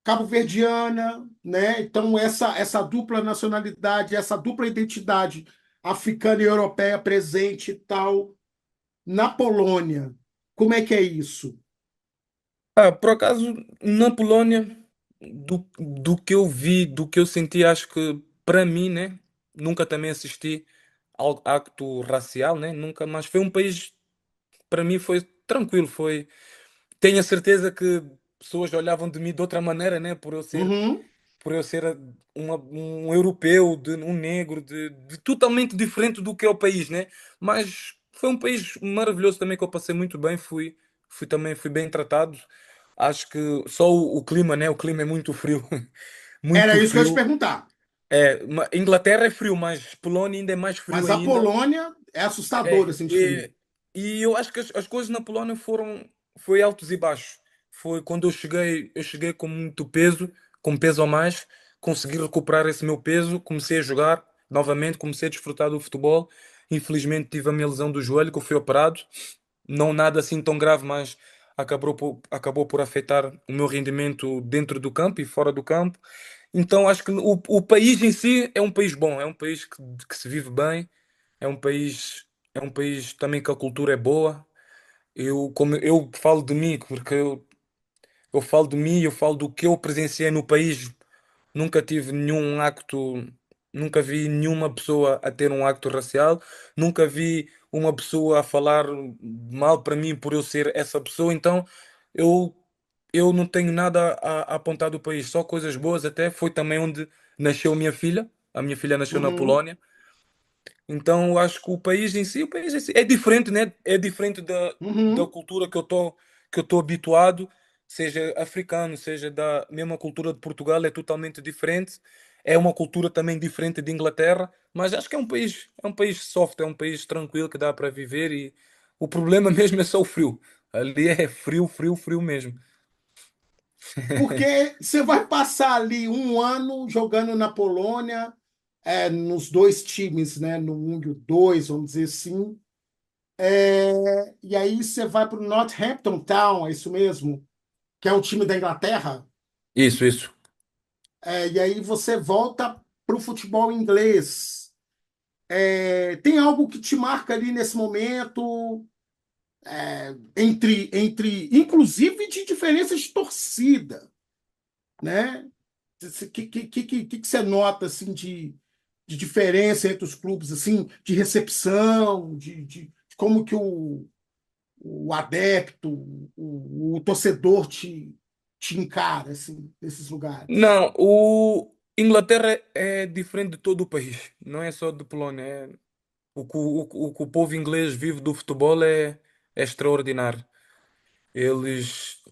cabo-verdiana, né? Então essa dupla nacionalidade, essa dupla identidade africana e europeia presente e tal na Polônia. Como é que é isso? Por acaso, na Polónia, do que eu vi, do que eu senti, acho que para mim, né? Nunca também assisti ao acto racial, né? Nunca, mas foi um país, para mim, foi tranquilo. Tenho a certeza que pessoas olhavam de mim de outra maneira, né? Uhum. Por eu ser um europeu, um negro, de totalmente diferente do que é o país, né? Mas foi um país maravilhoso também que eu passei muito bem, fui bem tratado. Acho que só o clima, né? O clima é muito frio, Era muito isso que eu ia te frio. perguntar. Inglaterra é frio, mas Polônia ainda é mais frio Mas a ainda. Polônia é assustadora, É, assim, de frio. é, e eu acho que as coisas na Polónia foi altos e baixos. Foi quando eu cheguei com muito peso, com peso a mais, consegui recuperar esse meu peso, comecei a jogar novamente, comecei a desfrutar do futebol. Infelizmente tive a minha lesão do joelho, que eu fui operado. Não nada assim tão grave, mas acabou por afetar o meu rendimento dentro do campo e fora do campo. Então acho que o país em si é um país bom, é um país que se vive bem, é um país, é um país também que a cultura é boa. Como eu falo de mim, porque eu falo de mim, eu falo do que eu presenciei no país. Nunca tive nenhum acto, nunca vi nenhuma pessoa a ter um acto racial, nunca vi uma pessoa a falar mal para mim por eu ser essa pessoa. Então eu, eu não tenho nada a apontar do país, só coisas boas. Até foi também onde nasceu a minha filha. A minha filha nasceu na Uhum. Polónia. Então, eu acho que o país em si é diferente, né? É diferente da Uhum. cultura que eu estou habituado, seja africano, seja da mesma cultura de Portugal, é totalmente diferente. É uma cultura também diferente de Inglaterra, mas acho que é um país soft, é um país tranquilo que dá para viver e o problema mesmo é só o frio. Ali é frio, frio, frio mesmo. Porque você vai passar ali um ano jogando na Polônia, nos dois times, né? No 1 e o 2, vamos dizer assim. E aí você vai para o Northampton Town, é isso mesmo? Que é o time da Inglaterra. Isso, isso. E aí você volta para o futebol inglês. Tem algo que te marca ali nesse momento, inclusive de diferenças de torcida, né? O que você nota assim de diferença entre os clubes, assim, de recepção, de como que o adepto, o torcedor te encara, assim, nesses lugares? Não, o Inglaterra é diferente de todo o país, não é só de Polónia. O que o povo inglês vive do futebol é extraordinário.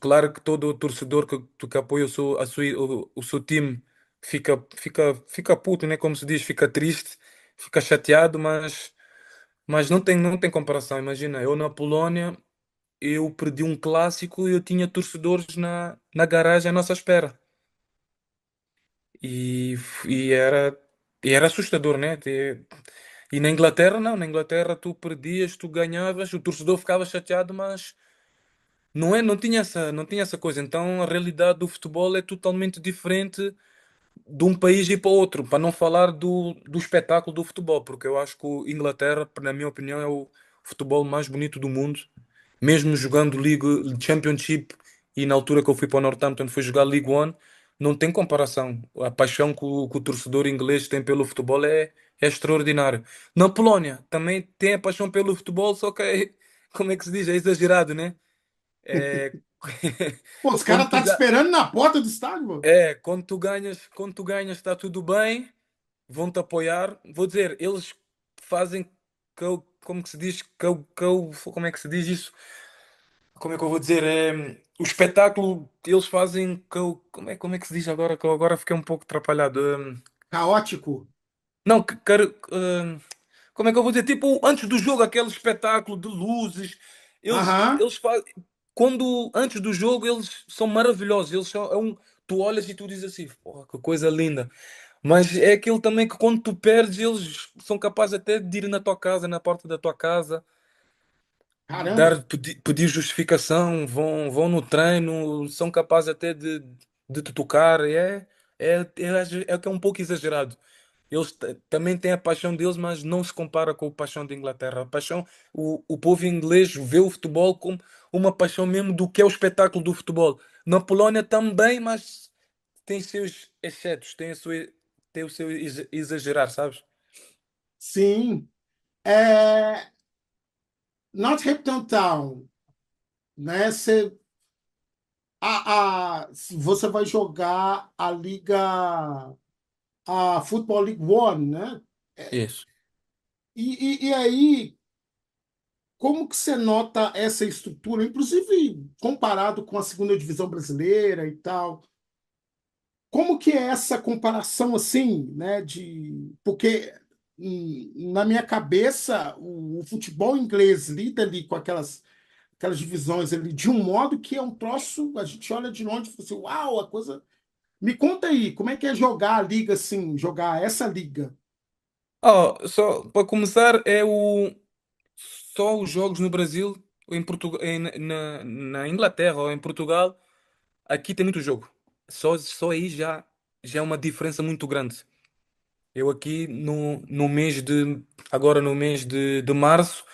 Claro que todo o torcedor que apoia o seu time fica puto, né? Como se diz, fica triste, fica chateado, mas não tem comparação. Imagina, eu na Polónia, eu perdi um clássico e eu tinha torcedores na garagem à nossa espera. E, e era, e era assustador, né? E na Inglaterra, não. Na Inglaterra, tu perdias, tu ganhavas, o torcedor ficava chateado, mas não tinha essa coisa. Então, a realidade do futebol é totalmente diferente de um país ir para outro, para não falar do espetáculo do futebol, porque eu acho que o Inglaterra, na minha opinião, é o futebol mais bonito do mundo. Mesmo jogando League Championship e na altura que eu fui para o Northampton fui jogar League One, não tem comparação. A paixão que o torcedor inglês tem pelo futebol é extraordinário. Na Polónia também tem a paixão pelo futebol, só que como é que se diz? É exagerado, né? É, Pô, os quando caras tu, tá te ga- esperando na porta do estádio, mano. quando tu ganhas está tudo bem. vão-te apoiar. Vou dizer, eles fazem como que se diz, como é que se diz isso? Como é que eu vou dizer? O espetáculo que eles fazem, como é que se diz agora? Que eu agora fiquei um pouco atrapalhado. Caótico. Não, como é que eu vou dizer? Tipo, antes do jogo, aquele espetáculo de luzes, Aham, eles fazem. Quando, antes do jogo, eles são maravilhosos. Tu olhas e tu dizes assim, porra, que coisa linda. Mas é aquilo também que quando tu perdes, eles são capazes até de ir na tua casa, na porta da tua casa, caramba. pedir justificação, vão no treino, são capazes até de te tocar. É que é um pouco exagerado. Eles também têm a paixão deles, mas não se compara com a paixão da Inglaterra. O povo inglês vê o futebol como uma paixão mesmo do que é o espetáculo do futebol. Na Polónia também, mas tem seus excetos, tem o seu exagerar, sabes? Sim. É, Northampton Town, né? Você vai jogar a Liga, a Football League One, né? Isso. E aí, como que você nota essa estrutura, inclusive comparado com a segunda divisão brasileira e tal? Como que é essa comparação assim, né? Porque na minha cabeça o futebol inglês lida ali com aquelas divisões ali de um modo que é um troço, a gente olha de longe e fala assim, uau, a coisa. Me conta aí, como é que é jogar a liga assim, jogar essa liga? Só para começar, só os jogos no Brasil, ou em Portugal, na Inglaterra ou em Portugal, aqui tem muito jogo. Só aí já é uma diferença muito grande. Eu aqui no mês agora no mês de março,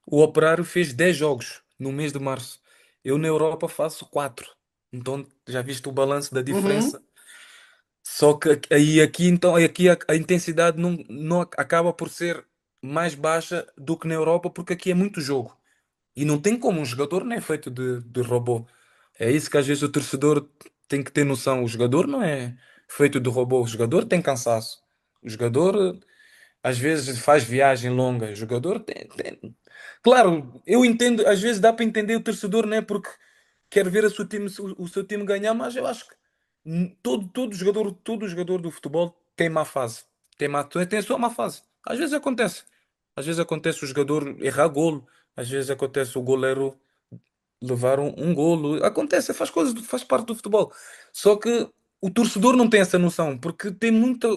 o Operário fez 10 jogos no mês de março. Eu na Europa faço 4. Então já viste o balanço da Uhum. diferença. Só que aí aqui então aqui a intensidade não acaba por ser mais baixa do que na Europa, porque aqui é muito jogo. E não tem como, um jogador não é feito de robô. É isso que às vezes o torcedor tem que ter noção. O jogador não é feito de robô. O jogador tem cansaço. O jogador às vezes faz viagem longa. O jogador Claro, eu entendo, às vezes dá para entender o torcedor, né? Porque quer ver o seu time ganhar, mas eu acho que todo jogador do futebol tem má fase. Tem a sua má fase. Às vezes acontece. Às vezes acontece o jogador errar golo. Às vezes acontece o goleiro levar um golo. Acontece, faz parte do futebol. Só que o torcedor não tem essa noção, porque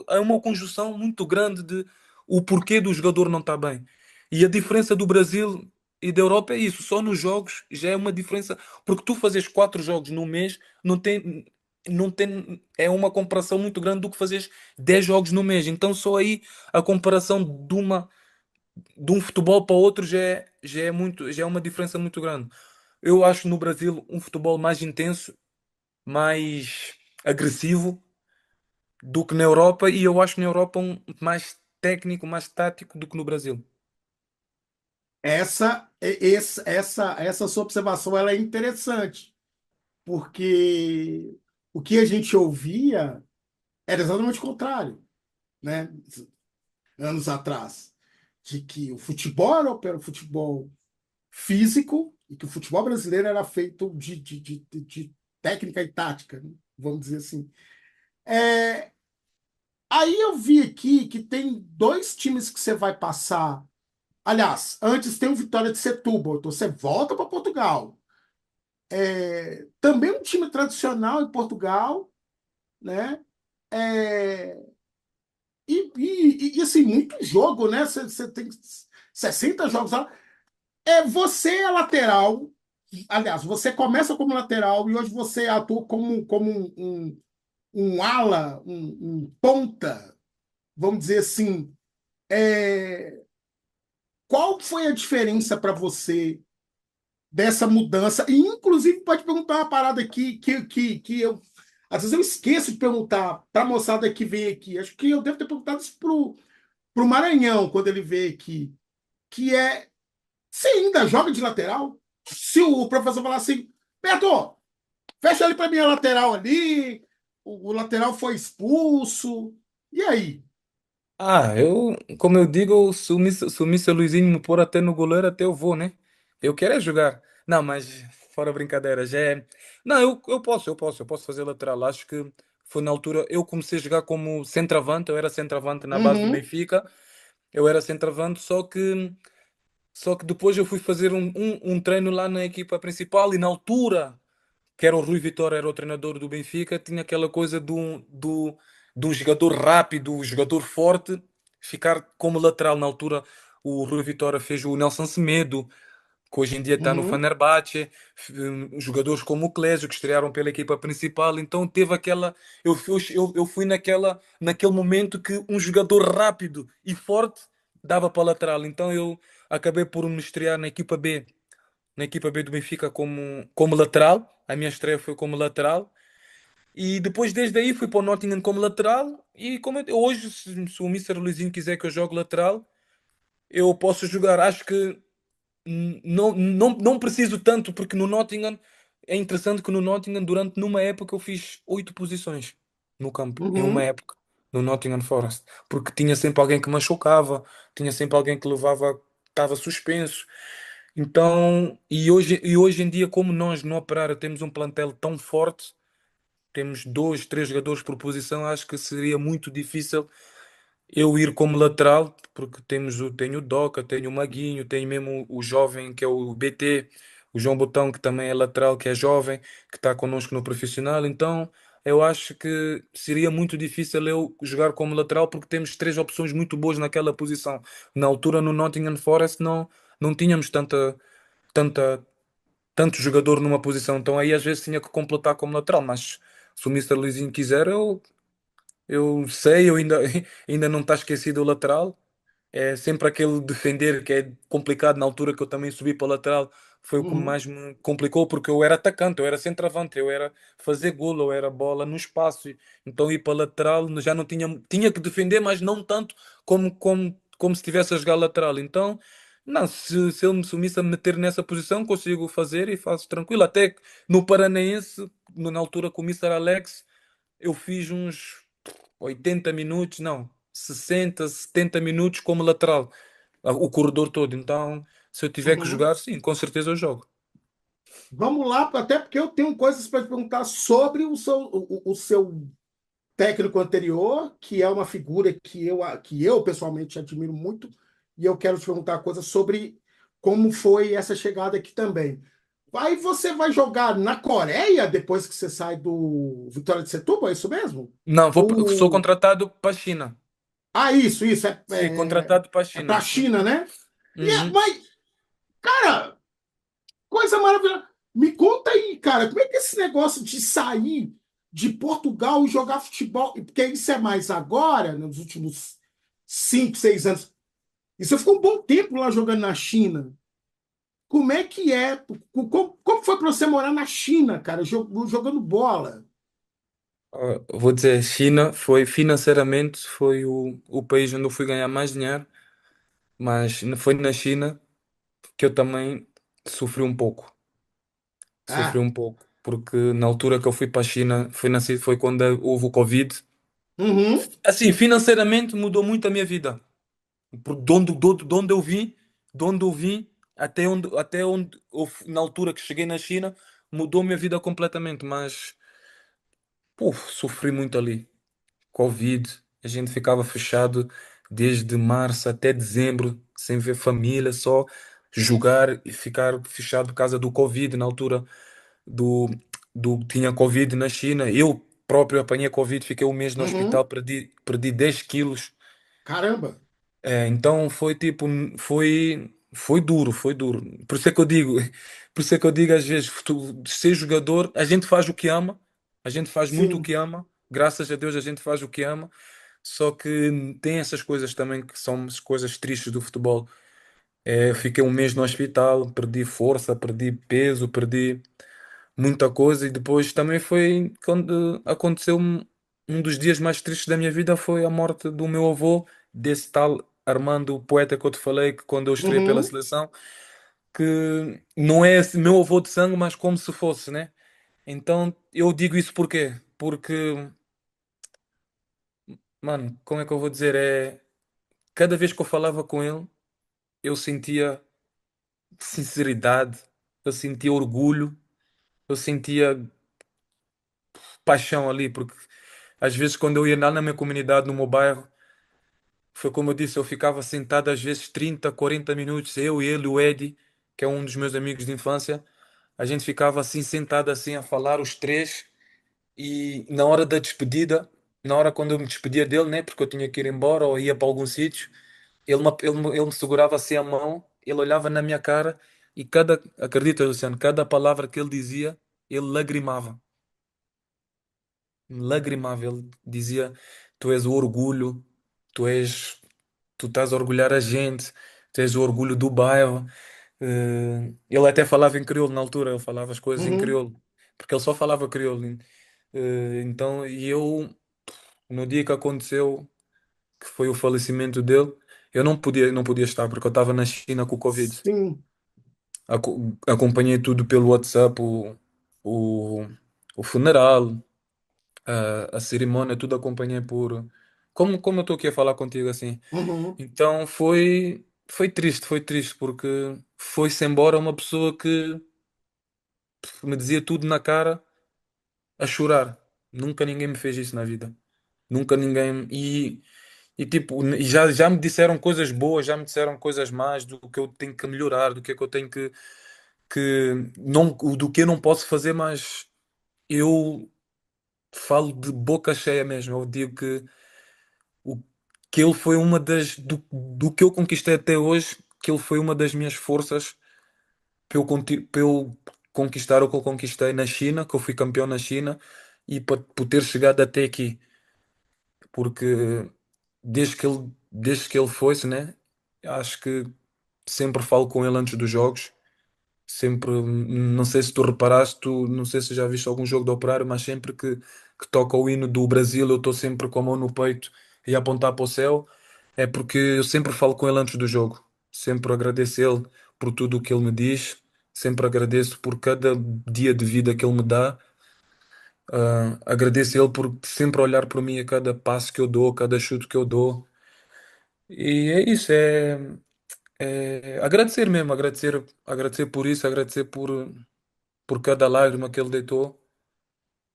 é uma conjunção muito grande de o porquê do jogador não estar bem. E a diferença do Brasil e da Europa é isso. Só nos jogos já é uma diferença, porque tu fazes 4 jogos no mês não tem, é uma comparação muito grande do que fazes 10 jogos no mês. Então só aí a comparação de um futebol para o outro já é uma diferença muito grande. Eu acho no Brasil um futebol mais intenso, mais agressivo do que na Europa, e eu acho na Europa mais técnico, mais tático do que no Brasil. Essa sua observação ela é interessante, porque o que a gente ouvia era exatamente o contrário, né? Anos atrás, de que o futebol europeu era o futebol físico e que o futebol brasileiro era feito de técnica e tática, né? Vamos dizer assim. É, aí eu vi aqui que tem dois times que você vai passar. Aliás, antes tem o Vitória de Setúbal, então você volta para Portugal. Também um time tradicional em Portugal, né? É, assim, muito jogo, né? Você tem 60 jogos lá. Você é lateral. Aliás, você começa como lateral e hoje você atua como um ala, um ponta, vamos dizer assim. É, qual foi a diferença para você dessa mudança? E, inclusive, pode perguntar uma parada aqui que eu. Às vezes eu esqueço de perguntar para a moçada que vem aqui. Acho que eu devo ter perguntado isso pro Maranhão, quando ele veio aqui. Que é, você ainda joga de lateral? Se o professor falar assim, Beto, fecha ali para mim a lateral ali, o lateral foi expulso. E aí? Como eu digo, se o Mr. Luizinho me pôr até no goleiro, até eu vou, né? Eu quero é jogar. Não, mas fora brincadeira, já é. Não, eu posso fazer lateral. Acho que foi na altura, eu comecei a jogar como centroavante, eu era centroavante na base do Uhum, Benfica, eu era centroavante, só que depois eu fui fazer um treino lá na equipa principal e na altura que era o Rui Vitória, era o treinador do Benfica, tinha aquela coisa do jogador rápido, o jogador forte, ficar como lateral. Na altura, o Rui Vitória fez o Nelson Semedo, que hoje em dia está no uhum, Fenerbahçe, jogadores como o Clésio, que estrearam pela equipa principal, então teve aquela. Eu fui naquele momento que um jogador rápido e forte dava para lateral, então eu acabei por me estrear na equipa B do Benfica como lateral. A minha estreia foi como lateral. E depois, desde aí, fui para o Nottingham como lateral. E hoje, se o Mr. Luizinho quiser que eu jogue lateral, eu posso jogar. Acho que não preciso tanto, porque no Nottingham é interessante que no Nottingham, numa época, eu fiz 8 posições no campo, em uma uhum. época, no Nottingham Forest, porque tinha sempre alguém que machucava, tinha sempre alguém que levava, estava suspenso. Então, e hoje em dia, como nós no Operário temos um plantel tão forte, temos dois, três jogadores por posição, acho que seria muito difícil eu ir como lateral, porque tenho o Doca, tenho o Maguinho, tenho mesmo o jovem que é o BT, o João Botão, que também é lateral, que é jovem, que está connosco no profissional. Então, eu acho que seria muito difícil eu jogar como lateral, porque temos três opções muito boas naquela posição. Na altura, no Nottingham Forest, não tínhamos tanta, tanto jogador numa posição, então aí às vezes tinha que completar como lateral, mas se o Mr. Luizinho quiser, eu sei, eu ainda, ainda não está esquecido o lateral. É sempre aquele defender que é complicado. Na altura que eu também subi para o lateral, foi o que Uhum, mais me complicou, porque eu era atacante, eu era centroavante, eu era fazer golo, eu era bola no espaço. Então ir para lateral já não tinha que defender, mas não tanto como se estivesse a jogar lateral. Então, não, se ele me sumisse a meter nessa posição, consigo fazer e faço tranquilo. Até que no Paranaense, na altura com o Mr. Alex, eu fiz uns 80 minutos, não, 60, 70 minutos como lateral, o corredor todo. Então, se eu tiver que uhum. jogar, sim, com certeza eu jogo. Vamos lá, até porque eu tenho coisas para te perguntar sobre o seu técnico anterior, que é uma figura que eu pessoalmente admiro muito, e eu quero te perguntar coisas sobre como foi essa chegada aqui também. Aí você vai jogar na Coreia depois que você sai do Vitória de Setúbal, é isso mesmo? Não, sou O... contratado para a China. Ah, isso, Sim, contratado para a é para a China. China, né? Uhum. Mas, cara, coisa maravilhosa. Me conta aí, cara, como é que é esse negócio de sair de Portugal e jogar futebol? Porque isso é mais agora, nos últimos 5, 6 anos. E você ficou um bom tempo lá jogando na China. Como é que é? Como foi para você morar na China, cara, jogando bola? Vou dizer, China foi financeiramente foi o país onde eu fui ganhar mais dinheiro, mas foi na China que eu também sofri um pouco. Sofri Ah, um pouco, porque na altura que eu fui para a China foi quando houve o Covid. uhum, Assim, financeiramente mudou muito a minha vida. De onde eu vim até onde na altura que cheguei na China, mudou a minha vida completamente. Mas, sofri muito ali. Covid, a gente ficava fechado desde março até dezembro, sem ver família, só jogar e ficar fechado por causa do Covid. Na altura do, tinha Covid na China, eu próprio apanhei Covid, fiquei um mês no hospital, uhum. perdi 10 quilos. Caramba. Então foi tipo, foi duro, foi duro. Por isso é que eu digo, por isso é que eu digo às vezes, ser jogador, a gente faz o que ama, a gente faz muito o Sim. que ama, graças a Deus a gente faz o que ama, só que tem essas coisas também que são as coisas tristes do futebol. Eu fiquei um mês no hospital, perdi força, perdi peso, perdi muita coisa e depois também foi quando aconteceu um dos dias mais tristes da minha vida foi a morte do meu avô, desse tal Armando, o poeta que eu te falei, que quando eu estreiei pela Uhum, seleção, que não é esse meu avô de sangue, mas como se fosse, né? Então eu digo isso porquê? Porque, mano, como é que eu vou dizer? cada vez que eu falava com ele, eu sentia sinceridade, eu sentia orgulho, eu sentia paixão ali, porque às vezes quando eu ia lá na minha comunidade, no meu bairro, foi como eu disse, eu ficava sentado às vezes 30, 40 minutos, eu, ele, o Eddie, que é um dos meus amigos de infância, a gente ficava assim sentado assim a falar os três e na hora da despedida, na hora quando eu me despedia dele, né, porque eu tinha que ir embora ou ia para algum sítio, ele me segurava assim a mão, ele olhava na minha cara e acredita, Luciano, cada palavra que ele dizia, ele lagrimava. Lagrimava, ele dizia: Tu és o orgulho, tu és, tu estás a orgulhar a gente, tu és o orgulho do bairro. Ele até falava em crioulo na altura, ele falava as coisas em Uhum. crioulo, porque ele só falava crioulo. Então, e eu, no dia que aconteceu, que foi o falecimento dele, eu não podia estar, porque eu estava na China com o Covid. Sim. Acompanhei tudo pelo WhatsApp, o, o funeral, a cerimônia, tudo acompanhei por. Como eu estou aqui a falar contigo assim. Uhum. Então foi triste, porque foi-se embora uma pessoa que me dizia tudo na cara a chorar. Nunca ninguém me fez isso na vida. Nunca ninguém. E tipo, e já me disseram coisas boas, já me disseram coisas más do que eu tenho que melhorar, do que é que eu tenho que não, do que eu não posso fazer, mas eu falo de boca cheia mesmo. Eu digo o, que ele foi uma do que eu conquistei até hoje, que ele foi uma das minhas forças para eu conquistar o que eu conquistei na China, que eu fui campeão na China e para por ter chegado até aqui. Porque desde que ele foi-se, né? Acho que sempre falo com ele antes dos jogos. Sempre, não sei se tu reparaste, não sei se já viste algum jogo do Operário, mas sempre que toca o hino do Brasil, eu estou sempre com a mão no peito e a apontar para o céu, é porque eu sempre falo com ele antes do jogo. Sempre agradeço ele por tudo o que ele me diz, sempre agradeço por cada dia de vida que ele me dá. Agradeço ele por sempre olhar por mim a cada passo que eu dou, cada chute que eu dou. E é isso, é agradecer mesmo, agradecer por isso, agradecer por cada lágrima que ele deitou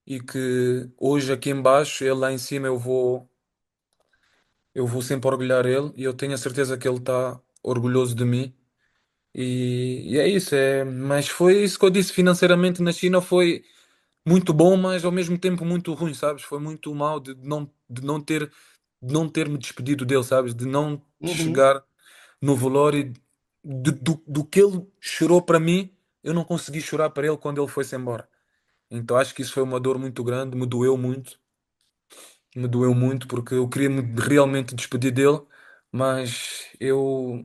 e que hoje aqui embaixo, ele lá em cima, eu vou sempre orgulhar ele e eu tenho a certeza que ele está orgulhoso de mim. E é isso, mas foi isso que eu disse, financeiramente na China foi muito bom, mas ao mesmo tempo muito ruim, sabes? Foi muito mal de não ter me despedido dele, sabes? De não Uhum. chegar no velório e do que ele chorou para mim, eu não consegui chorar para ele quando ele foi-se embora. Então acho que isso foi uma dor muito grande, me doeu muito porque eu queria me realmente despedir dele, mas eu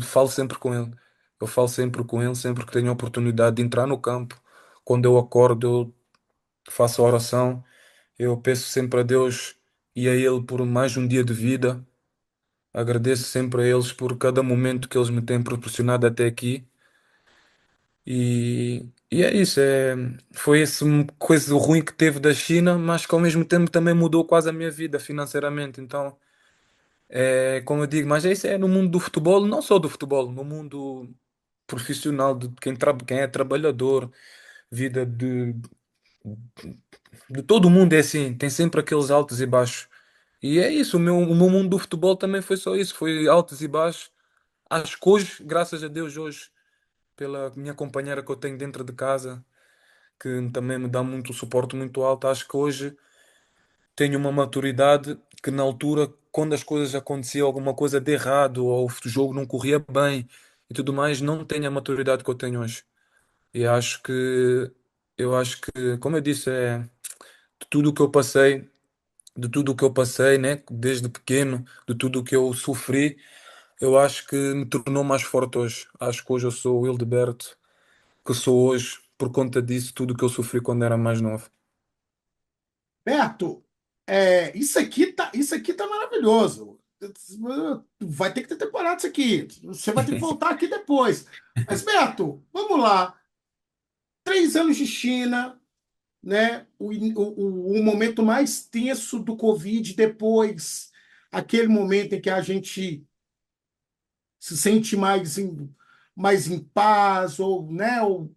falo sempre com ele. Eu falo sempre com ele, sempre que tenho a oportunidade de entrar no campo. Quando eu acordo, eu faço a oração, eu peço sempre a Deus e a Ele por mais um dia de vida. Agradeço sempre a eles por cada momento que eles me têm proporcionado até aqui. E é isso, foi essa coisa ruim que teve da China, mas que ao mesmo tempo também mudou quase a minha vida financeiramente. Então, como eu digo, mas isso é no mundo do futebol, não só do futebol, no mundo profissional, de quem é trabalhador, vida de todo mundo é assim, tem sempre aqueles altos e baixos. E é isso, o meu mundo do futebol também foi só isso, foi altos e baixos. Acho que hoje, graças a Deus, hoje, pela minha companheira que eu tenho dentro de casa, que também me dá muito suporte muito alto. Acho que hoje tenho uma maturidade que na altura, quando as coisas aconteciam, alguma coisa de errado, ou o jogo não corria bem e tudo mais, não tenho a maturidade que eu tenho hoje. E eu acho que, como eu disse, de tudo o que eu passei, de tudo o que eu passei, né, desde pequeno, de tudo o que eu sofri, eu acho que me tornou mais forte hoje. Acho que hoje eu sou o Hildeberto que sou hoje por conta disso, tudo que eu sofri quando era mais novo. Beto, isso aqui tá maravilhoso. Vai ter que ter temporada isso aqui. Você vai ter que voltar aqui depois. Mas, Beto, vamos lá. 3 anos de China, né? O momento mais tenso do Covid, depois. aquele momento em que a gente se sente mais em paz, ou, né, ou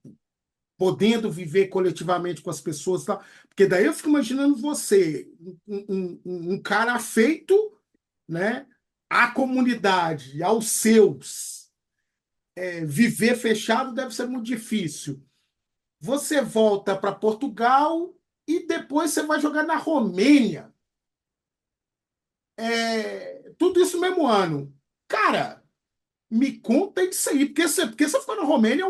podendo viver coletivamente com as pessoas, e tal. Porque daí eu fico imaginando você, um cara afeito, né, à comunidade, aos seus. Viver fechado deve ser muito difícil. Você volta para Portugal e depois você vai jogar na Romênia. Tudo isso no mesmo ano. Cara, me conta isso aí, porque você ficou na Romênia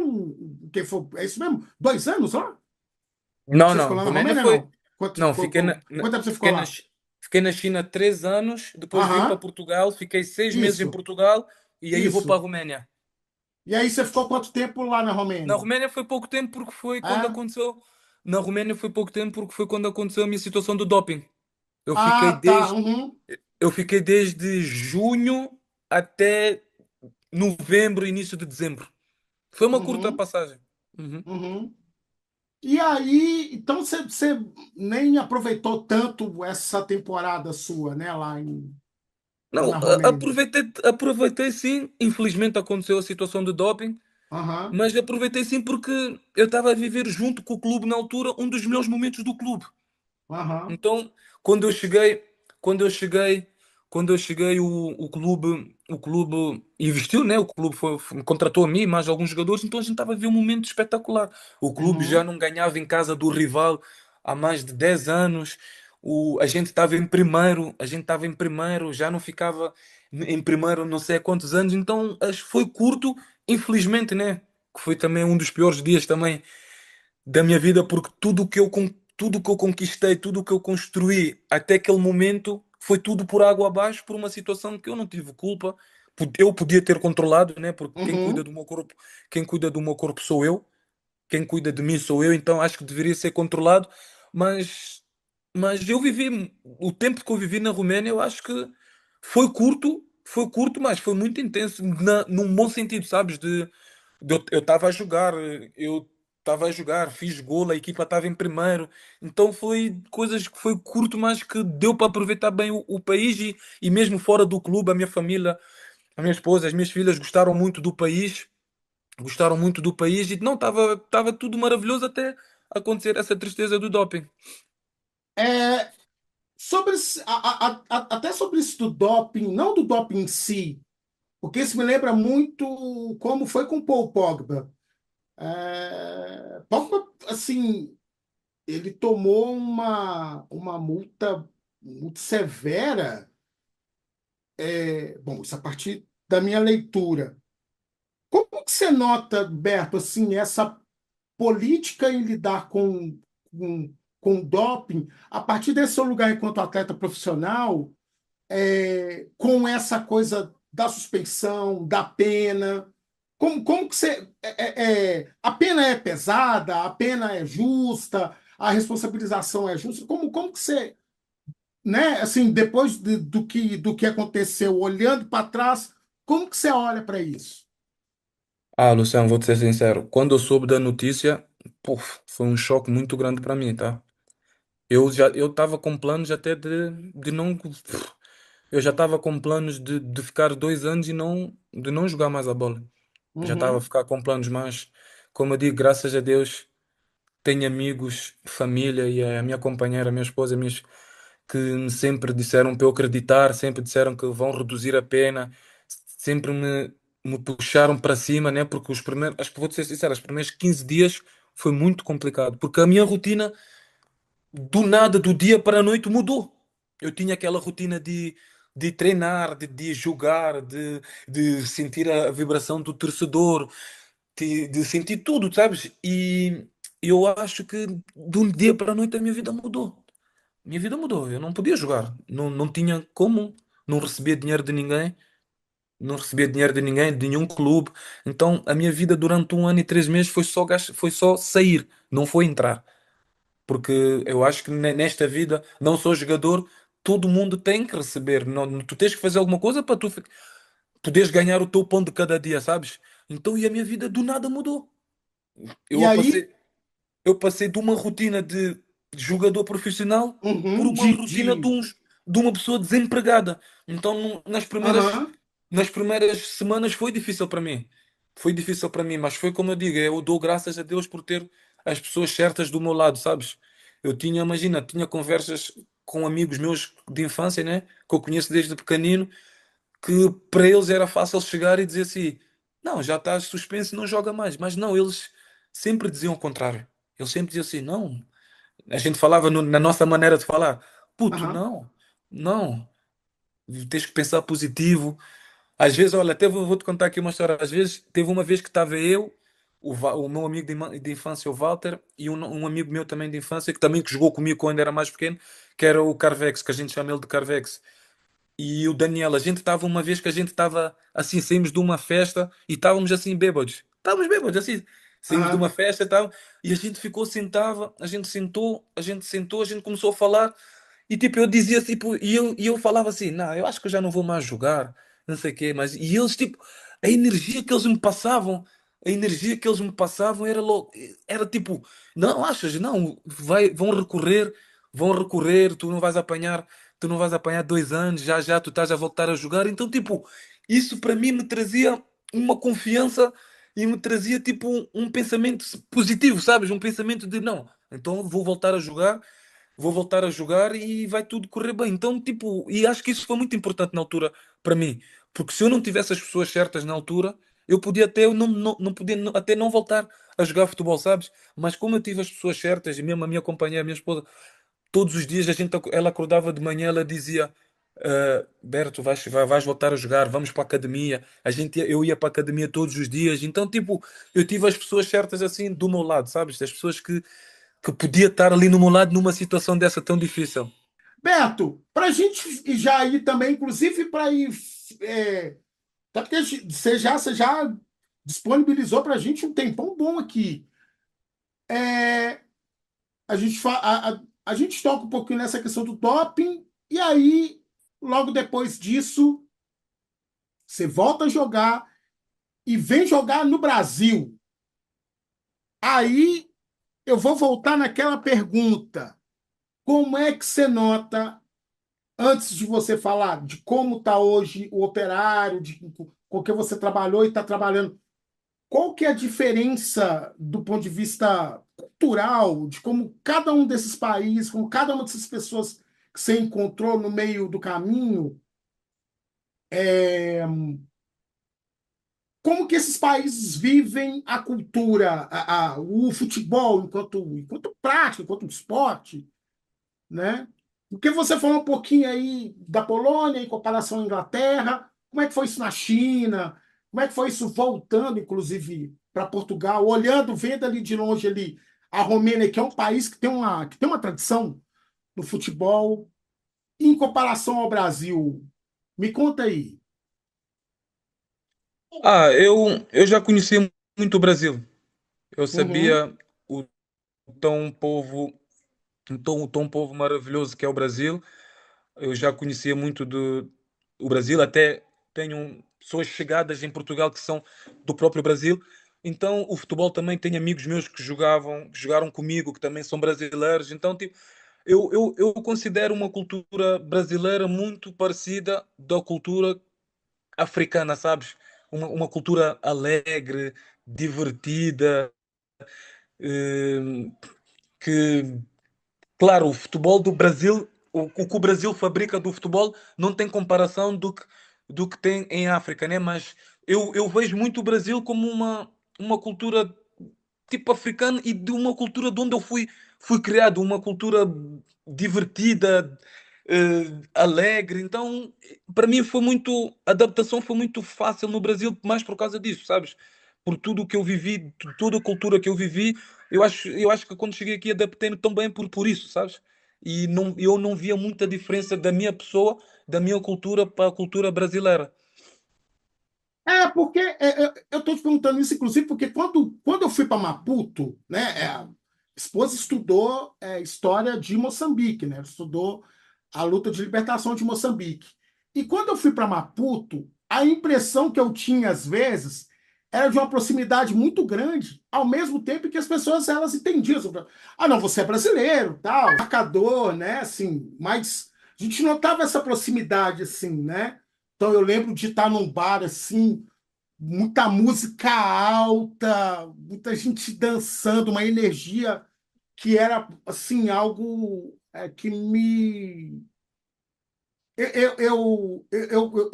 é isso mesmo? 2 anos lá? Não, Você ficou não. lá na Romênia Romênia, foi. não? Quanto, Não, qu- qu- quanto tempo você ficou fiquei lá? fiquei na China 3 anos, depois vim para Aham, Portugal, fiquei 6 meses em isso, Portugal e aí vou para a isso. Roménia. E aí você ficou quanto tempo lá na Na Romênia? Roménia foi pouco tempo porque foi quando É? aconteceu. Na Roménia foi pouco tempo porque foi quando aconteceu a minha situação do doping. Eu fiquei Ah, tá. desde, Uhum, eu fiquei desde junho até novembro, início de dezembro. Foi uma curta uhum, passagem. Uhum. uhum. E aí, então você nem aproveitou tanto essa temporada sua, né, lá Não, na Romênia. aproveitei sim. Infelizmente aconteceu a situação do doping, Aham, mas aproveitei sim porque eu estava a viver junto com o clube na altura um dos melhores momentos do clube. aham, Então, quando eu cheguei, quando eu cheguei, quando eu cheguei, o clube investiu, né? O clube me contratou a mim e mais alguns jogadores, então a gente estava a ver um momento espetacular. O clube já uhum, não ganhava em casa do rival há mais de 10 anos. A gente estava em primeiro, já não ficava em primeiro não sei há quantos anos, então foi curto, infelizmente, né? Que foi também um dos piores dias também da minha vida, porque tudo o que eu conquistei, tudo o que eu construí até aquele momento foi tudo por água abaixo, por uma situação que eu não tive culpa. Eu podia ter controlado, né? Porque uhum. quem cuida do meu corpo sou eu, quem cuida de mim sou eu, então acho que deveria ser controlado. Mas, mas eu vivi o tempo que eu vivi na Roménia, eu acho que foi curto, mas foi muito intenso, num bom sentido, sabes? Eu estava a jogar, fiz gol, a equipa estava em primeiro, então foi coisas que foi curto, mas que deu para aproveitar bem o país e mesmo fora do clube, a minha família, a minha esposa, as minhas filhas gostaram muito do país e não, estava tudo maravilhoso até acontecer essa tristeza do doping. É, até sobre isso do doping, não do doping em si, porque isso me lembra muito como foi com o Paul Pogba. Pogba, assim, ele tomou uma multa muito severa. Bom, isso a partir da minha leitura. Como que você nota, Berto, assim, essa política em lidar com doping, a partir desse seu lugar enquanto atleta profissional, com essa coisa da suspensão, da pena? Como que você. A pena é pesada, a pena é justa, a responsabilização é justa? Como que você, né, assim, depois do que aconteceu, olhando para trás, como que você olha para isso? Ah, Luciano, vou-te ser sincero, quando eu soube da notícia, puf, foi um choque muito grande para mim, tá? Eu estava com planos até de não. Eu já estava com planos de ficar 2 anos e de não jogar mais a bola. Já estava a Uhum. ficar com planos, mas, como eu digo, graças a Deus, tenho amigos, família e a minha companheira, a minha esposa, que me sempre disseram para eu acreditar, sempre disseram que vão reduzir a pena, sempre me puxaram para cima, né? Porque acho que vou-te ser sincero, os primeiros 15 dias foi muito complicado, porque a minha rotina do nada, do dia para a noite, mudou. Eu tinha aquela rotina de treinar, de jogar, de sentir a vibração do torcedor, de sentir tudo, sabes? E eu acho que de um dia para a noite a minha vida mudou. Minha vida mudou. Eu não podia jogar. Não, não tinha como. Não recebia dinheiro de ninguém. Não recebia dinheiro de ninguém, de nenhum clube. Então a minha vida durante 1 ano e 3 meses foi só sair, não foi entrar. Porque eu acho que nesta vida, não sou jogador, todo mundo tem que receber. Não, tu tens que fazer alguma coisa para tu poderes ganhar o teu pão de cada dia, sabes? Então, e a minha vida do nada mudou. E Eu aí, passei, eu passei de uma rotina de jogador profissional por uhum, uma rotina de uns. de uma pessoa desempregada. Então, Aham, nas primeiras semanas foi difícil para mim. Foi difícil para mim, mas foi como eu digo, eu dou graças a Deus por ter as pessoas certas do meu lado, sabes? Eu tinha, imagina, tinha conversas com amigos meus de infância, né? Que eu conheço desde pequenino, que para eles era fácil chegar e dizer assim: não, já estás suspenso, não joga mais. Mas não, eles sempre diziam o contrário. Eles sempre diziam assim: não. A gente falava na nossa maneira de falar: puto, aham, não, não, tens que pensar positivo. Às vezes, olha, vou-te contar aqui uma história. Às vezes, teve uma vez que estava eu, o meu amigo de infância, o Walter, e um amigo meu também de infância, que jogou comigo quando era mais pequeno, que era o Carvex, que a gente chama ele de Carvex. E o Daniel, a gente estava uma vez que a gente estava assim, saímos de uma festa e estávamos assim bêbados. Estávamos bêbados, assim. Saímos de uma aham, festa e a gente ficou sentava, a gente começou a falar e tipo, eu dizia tipo, e eu falava assim, não, eu acho que eu já não vou mais jogar, não sei o quê, mas e eles tipo, a energia que eles me passavam era logo, era tipo, não, achas, não, vão recorrer, tu não vais apanhar 2 anos, já já tu estás a voltar a jogar. Então, tipo, isso para mim me trazia uma confiança e me trazia tipo um pensamento positivo, sabes? Um pensamento de não, então vou voltar a jogar e vai tudo correr bem. Então, tipo, e acho que isso foi muito importante na altura para mim, porque se eu não tivesse as pessoas certas na altura, eu podia até eu não podia até não voltar a jogar futebol, sabes? Mas como eu tive as pessoas certas e mesmo a minha companheira, a minha esposa, todos os dias ela acordava de manhã, ela dizia: Berto, vais voltar a jogar, vamos para a academia. Eu ia para a academia todos os dias. Então, tipo, eu tive as pessoas certas assim do meu lado, sabes? As pessoas que podia estar ali no meu lado numa situação dessa tão difícil. Beto, para a gente já ir também, inclusive para ir. Tá porque você já disponibilizou para a gente um tempão bom aqui. É, a gente toca um pouquinho nessa questão do doping, e aí, logo depois disso, você volta a jogar e vem jogar no Brasil. Aí eu vou voltar naquela pergunta: como é que você nota, antes de você falar de como está hoje o operário, com que você trabalhou e está trabalhando, qual que é a diferença do ponto de vista cultural, de como cada um desses países, como cada uma dessas pessoas que você encontrou no meio do caminho, é, como que esses países vivem a cultura, o futebol enquanto prática, enquanto esporte, né? Porque você falou um pouquinho aí da Polônia em comparação à Inglaterra, como é que foi isso na China? Como é que foi isso voltando, inclusive, para Portugal, olhando, vendo ali de longe ali a Romênia, que é um país que tem uma tradição no futebol, em comparação ao Brasil? Me conta aí. Eu já conhecia muito o Brasil. Eu Uhum. sabia o tão povo, o tão povo maravilhoso que é o Brasil. Eu já conhecia muito do o Brasil, até tenho pessoas chegadas em Portugal que são do próprio Brasil. Então, o futebol também tem amigos meus que jogaram comigo, que também são brasileiros. Então, tipo, eu considero uma cultura brasileira muito parecida da cultura africana, sabes? Uma cultura alegre, divertida, eh, que claro, o futebol do Brasil, o que o Brasil fabrica do futebol não tem comparação do que tem em África, né? Mas eu vejo muito o Brasil como uma cultura tipo africana e de uma cultura de onde fui criado, uma cultura divertida, alegre. Então, para mim a adaptação foi muito fácil no Brasil, mais por causa disso, sabes? Por tudo o que eu vivi, toda a cultura que eu vivi, eu acho que quando cheguei aqui adaptei-me também por isso, sabes? E eu não via muita diferença da minha pessoa, da minha cultura para a cultura brasileira. Porque eu estou te perguntando isso, inclusive, porque quando eu fui para Maputo, né, a esposa estudou história de Moçambique, né, estudou a luta de libertação de Moçambique. E quando eu fui para Maputo, a impressão que eu tinha, às vezes, era de uma proximidade muito grande, ao mesmo tempo que as pessoas elas entendiam. Ah, não, você é brasileiro, tal, marcador, né, assim, mais a gente notava essa proximidade, assim, né? Então eu lembro de estar num bar assim, muita música alta, muita gente dançando, uma energia que era assim algo que me eu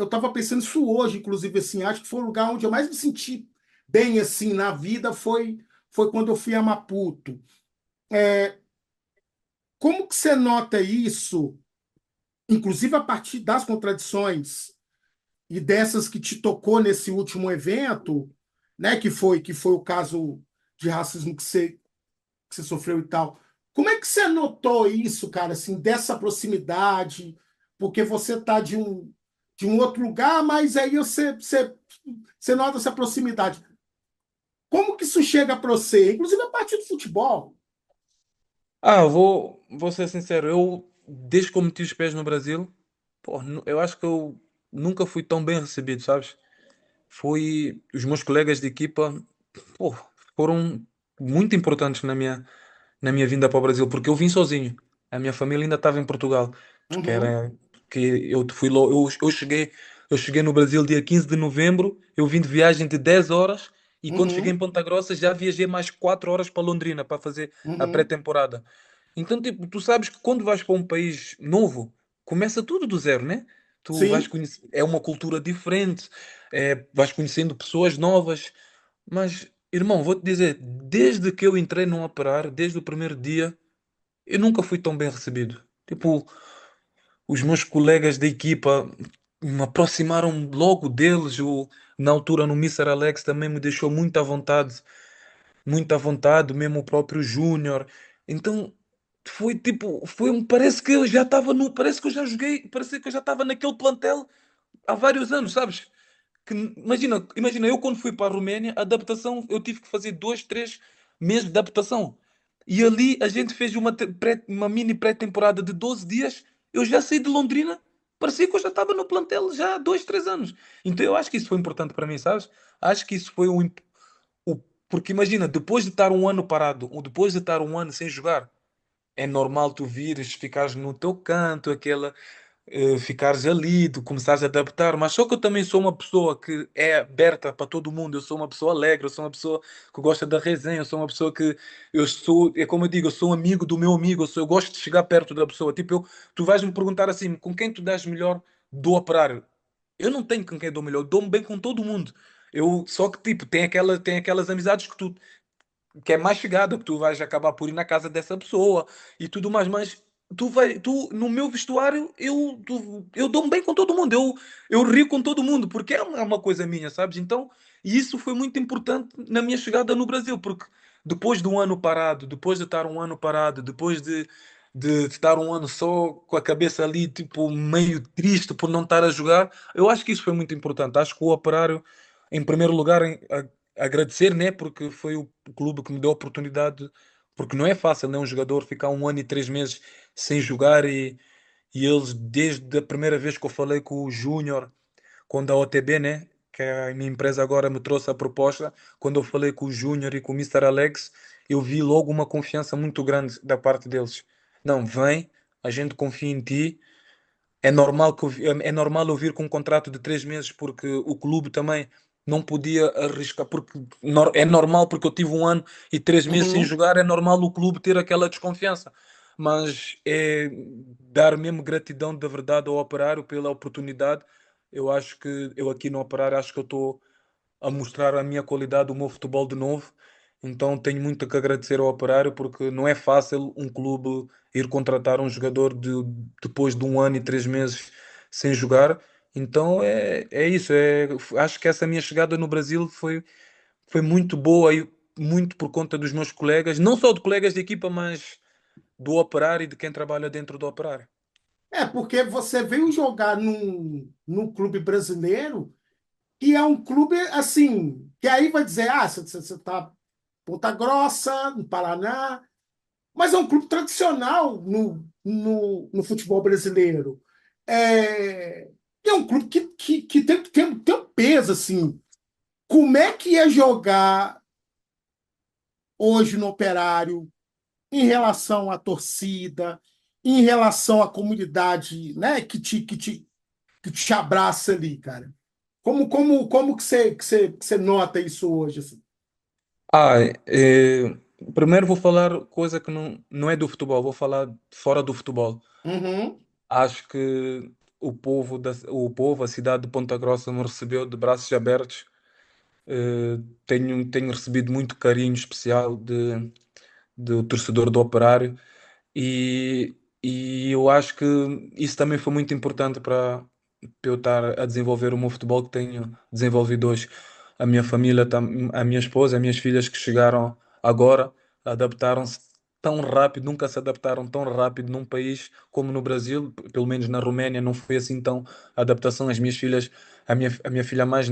estava pensando isso hoje, inclusive assim, acho que foi o lugar onde eu mais me senti bem assim na vida foi quando eu fui a Maputo. Como que você nota isso, inclusive a partir das contradições e dessas que te tocou nesse último evento, né, que foi o caso de racismo que você sofreu e tal. Como é que você notou isso, cara, assim, dessa proximidade? Porque você tá de um outro lugar, mas aí você nota essa proximidade. Como que isso chega para você? Inclusive a partir do futebol. Vou ser sincero, eu, desde que eu meti os pés no Brasil, pô, eu acho que eu nunca fui tão bem recebido, sabes? Os meus colegas de equipa, pô, foram muito importantes na minha vinda para o Brasil, porque eu vim sozinho. A minha família ainda estava em Portugal, porque Uhum, era que eu fui logo, eu cheguei no Brasil dia 15 de novembro, eu vim de viagem de 10 horas e quando cheguei em uhum, Ponta Grossa já viajei mais 4 horas para Londrina para fazer a uhum. pré-temporada. Então, tipo, tu sabes que quando vais para um país novo, começa tudo do zero, né? Tu vais Sim, conhecer, é uma cultura diferente, vais conhecendo pessoas novas, mas, irmão, vou-te dizer, desde que eu entrei no Operar, desde o primeiro dia, eu nunca fui tão bem recebido. Tipo, os meus colegas da equipa me aproximaram logo deles. Na altura, no Mr. Alex também me deixou muito à vontade, mesmo o próprio Júnior. Então, foi tipo, parece que eu já estava no, parece que eu já joguei, parece que eu já estava naquele plantel há vários anos, sabes? Imagina, eu quando fui para a Roménia, a adaptação, eu tive que fazer 2, 3 meses de adaptação. E ali a gente fez uma mini pré-temporada de 12 dias. Eu já saí de Londrina, parecia que eu já estava no plantel já há 2, 3 anos. Então eu acho que isso foi importante para mim, sabes? Acho que isso foi o. Porque imagina, depois de estar um ano parado, ou depois de estar um ano sem jogar, é normal tu vires, ficares no teu canto, ficares ali, tu começares a adaptar, mas só que eu também sou uma pessoa que é aberta para todo mundo, eu sou uma pessoa alegre, eu sou uma pessoa que gosta da resenha, eu sou uma pessoa que é como eu digo, eu sou um amigo do meu amigo, eu gosto de chegar perto da pessoa. Tipo, tu vais me perguntar assim, com quem tu dás melhor do operário? Eu não tenho com quem dou melhor, eu dou-me bem com todo mundo. Só que tipo, tem aquelas amizades que é mais chegada, que tu vais acabar por ir na casa dessa pessoa e tudo mais, mas no meu vestuário, eu dou-me bem com todo mundo, eu rio com todo mundo, porque é uma coisa minha, sabes? Então, e isso foi muito importante na minha chegada no Brasil, porque depois de um ano parado, depois de estar um ano parado, depois de estar um ano só com a cabeça ali, tipo, meio triste por não estar a jogar, eu acho que isso foi muito importante. Acho que o Operário, em primeiro lugar, agradecer, né? Porque foi o clube que me deu a oportunidade, porque não é fácil, né? Um jogador ficar um ano e 3 meses sem jogar e eles, desde a primeira vez que eu falei com o Júnior, quando a OTB, né? Que é a minha empresa agora me trouxe a proposta, quando eu falei com o Júnior e com o Mister Alex, eu vi logo uma confiança muito grande da parte deles. Não, vem, a gente confia em ti, é normal eu vir com um contrato de 3 meses porque o clube também não podia arriscar, porque é normal porque eu tive um ano e 3 meses sem uhum. jogar, é normal o clube ter aquela desconfiança. Mas é dar mesmo gratidão de verdade ao operário pela oportunidade. Eu acho que eu aqui no operário acho que eu estou a mostrar a minha qualidade, o meu futebol de novo. Então tenho muito que agradecer ao Operário porque não é fácil um clube ir contratar um jogador depois de um ano e 3 meses sem jogar. Então é isso. Acho que essa minha chegada no Brasil foi muito boa e muito por conta dos meus colegas, não só de colegas de equipa, mas do Operário e de quem trabalha dentro do Operário. Porque você veio jogar num clube brasileiro que é um clube assim, que aí vai dizer, você está Ponta Grossa, no Paraná, mas é um clube tradicional no futebol brasileiro. É, é um clube que tem um peso, assim. Como é que é jogar hoje no Operário em relação à torcida, em relação à comunidade, né, que te abraça ali, cara? Como que você nota isso hoje, assim? Ah, é, primeiro vou falar coisa que não é do futebol, vou falar fora do futebol. Uhum. Acho que o povo, a cidade de Ponta Grossa me recebeu de braços abertos. Tenho recebido muito carinho especial do torcedor do Operário e, e eu acho que isso também foi muito importante para eu estar a desenvolver o meu futebol que tenho desenvolvido hoje. A minha família, a minha esposa, as minhas filhas que chegaram agora, adaptaram-se tão rápido, nunca se adaptaram tão rápido num país como no Brasil, pelo menos na Roménia não foi assim tão a adaptação. As minhas filhas, a minha filha mais,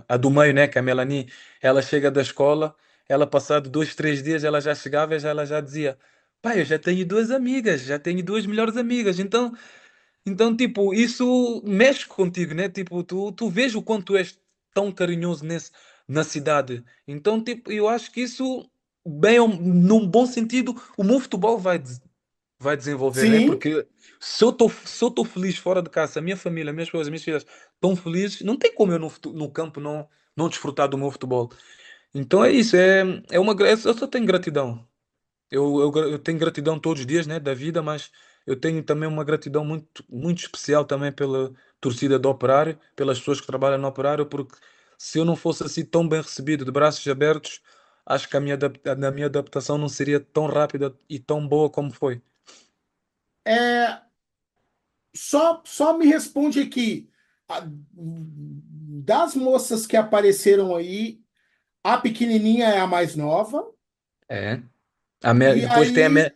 a do meio, né, que é a Melanie, ela chega da escola, ela passado 2, 3 dias, ela já chegava e ela já dizia: pai, eu já tenho duas amigas, já tenho duas melhores amigas, então, tipo, isso mexe contigo, né? Tipo, tu vês o quanto tu és tão carinhoso na cidade. Então, tipo, eu acho que isso, bem, num bom sentido, o meu futebol vai desenvolver, né? Sim, Porque se eu estou feliz fora de casa, a minha família, a minha esposa, as minhas filhas estão felizes, não tem como eu no campo não desfrutar do meu futebol. Então é isso, eu só tenho gratidão. Eu tenho gratidão todos os dias, né, da vida, mas eu tenho também uma gratidão muito, muito especial também pela torcida do Operário, pelas pessoas que trabalham no Operário, porque se eu não fosse assim tão bem recebido, de braços abertos, acho que a minha adaptação não seria tão rápida e tão boa como foi. é, só me responde aqui. Das moças que apareceram aí, a pequenininha é a mais nova, É. e Depois aí.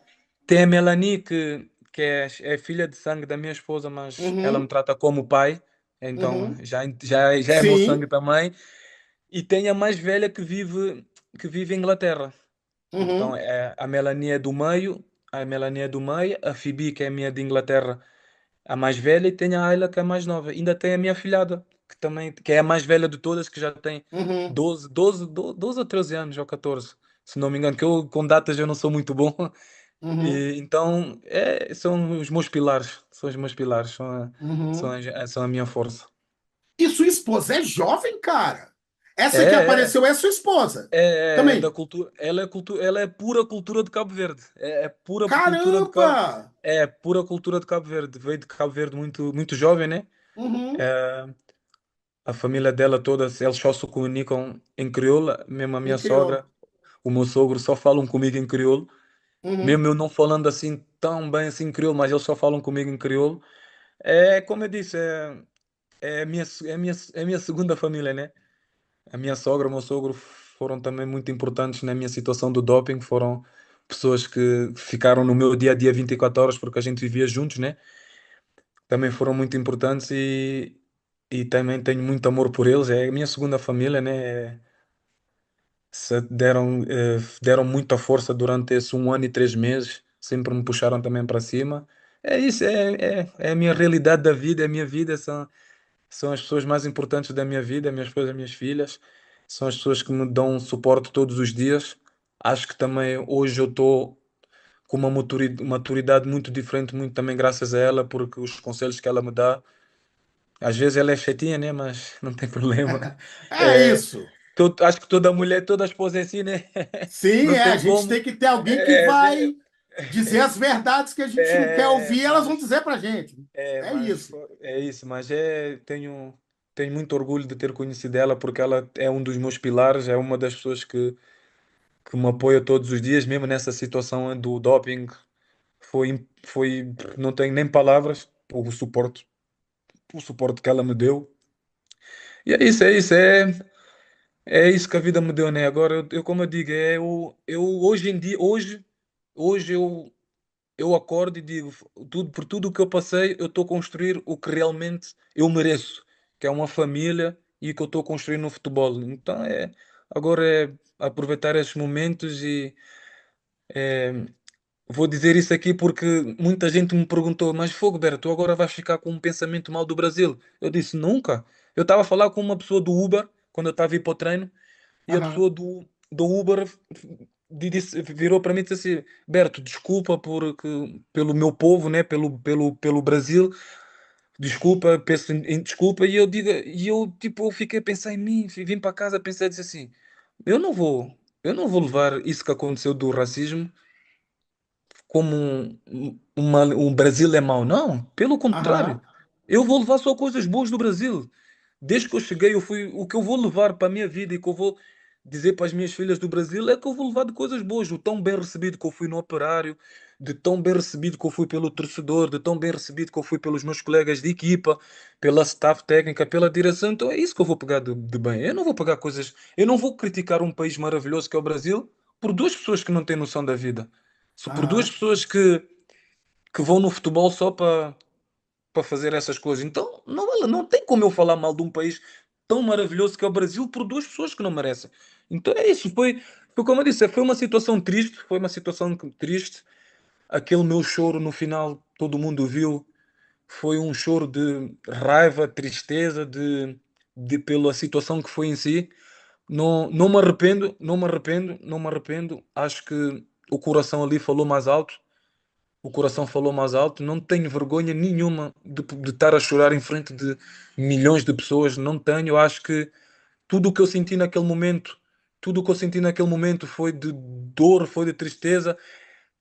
tem a Melanie, que é filha de sangue da minha esposa, mas ela me Uhum, trata como pai, então uhum, já é meu sangue sim, também. E tem a mais velha que vive em Inglaterra. Então uhum, a Melanie é do meio, a Phoebe, que é a minha de Inglaterra, a mais velha, e tem a Ayla, que é a mais nova. Ainda tem a minha filhada, que é a mais velha de todas, que já tem uhum, 12 ou 13 anos, ou 14, se não me engano, que eu com datas eu não sou muito bom. uhum, Então são os meus pilares, são os meus pilares, uhum. são a minha força. E sua esposa é jovem, cara. É, Essa que é. apareceu é sua esposa. É da Também. cultura, ela é pura cultura de Cabo Verde. É pura cultura de Cabo, Caramba! é pura cultura de Cabo Verde. Veio de Cabo Verde muito, muito jovem, né? Uhum, É, a família dela toda, eles só se comunicam em crioulo, mesmo a minha incrível. sogra, o meu sogro só falam comigo em crioulo. Uhum. Mesmo eu não falando assim tão bem assim em crioulo, mas eles só falam comigo em crioulo. É como eu disse, é a minha segunda família, né? A minha sogra, o meu sogro foram também muito importantes na minha situação do doping. Foram pessoas que ficaram no meu dia a dia 24 horas porque a gente vivia juntos, né? Também foram muito importantes e também tenho muito amor por eles. É a minha segunda família, né? Deram muita força durante esse 1 ano e 3 meses. Sempre me puxaram também para cima. É isso, é a minha realidade da vida, é a minha vida. São as pessoas mais importantes da minha vida, minhas esposa, minhas filhas. São as pessoas que me dão suporte todos os dias. Acho que também hoje eu estou com uma maturidade muito diferente, muito também graças a ela, porque os conselhos que ela me dá, às vezes ela é chatinha, né? Mas não tem problema. É É, isso. acho que toda mulher, toda esposa é assim, né? Sim, Não a tem gente como. tem que ter alguém que É, vai dizer as verdades que a gente não quer ouvir, elas vão mas dizer pra gente. É mas isso. é isso, mas tenho muito orgulho de ter conhecido ela porque ela é um dos meus pilares, é uma das pessoas que me apoia todos os dias, mesmo nessa situação do doping. Não tenho nem palavras o suporte que ela me deu. E é isso, é isso que a vida me deu, né? Agora, como eu digo, eu hoje em dia, hoje eu acordo e digo, por tudo o que eu passei, eu estou a construir o que realmente eu mereço, que é uma família e que eu estou a construir no futebol. Então agora é aproveitar esses momentos e vou dizer isso aqui porque muita gente me perguntou, mas Fogo, Beto, tu agora vais ficar com um pensamento mal do Brasil? Eu disse, nunca. Eu estava a falar com uma pessoa do Uber, quando eu estava a ir para o treino, e a Aham. pessoa do Uber virou para mim e disse assim: Berto, desculpa pelo meu povo, né? Pelo Brasil, desculpa, peço desculpa. E eu tipo, eu fiquei a pensar em mim, vim para casa, pensei, disse assim: eu não vou, eu não vou levar isso que aconteceu do racismo como um Brasil é mau. Não, pelo contrário. Aham. Eu vou levar só coisas boas do Brasil. Desde que eu cheguei, o que eu vou levar para a minha vida e que eu vou dizer para as minhas filhas do Brasil é que eu vou levar de coisas boas. O tão bem recebido que eu fui no operário, de tão bem recebido que eu fui pelo torcedor, de tão bem recebido que eu fui pelos meus colegas de equipa, pela staff técnica, pela direção. Então é isso que eu vou pegar de bem. Eu não vou pegar coisas. Eu não vou criticar um país maravilhoso que é o Brasil por duas pessoas que não têm noção da vida. Se por duas Aham. pessoas que vão no futebol só para fazer essas coisas. Então, não tem como eu falar mal de um país tão maravilhoso que é o Brasil por duas pessoas que não merecem. Então é isso. Foi como eu disse, foi uma situação triste. Foi uma situação triste. Aquele meu choro no final, todo mundo viu. Foi um choro de raiva, tristeza, pela situação que foi em si. Não, não me arrependo, não me arrependo, não me arrependo. Acho que o coração ali falou mais alto. O coração falou mais alto. Não tenho vergonha nenhuma de estar a chorar em frente de milhões de pessoas. Não tenho. Eu acho que tudo o que eu senti naquele momento, tudo o que eu senti naquele momento foi de dor, foi de tristeza.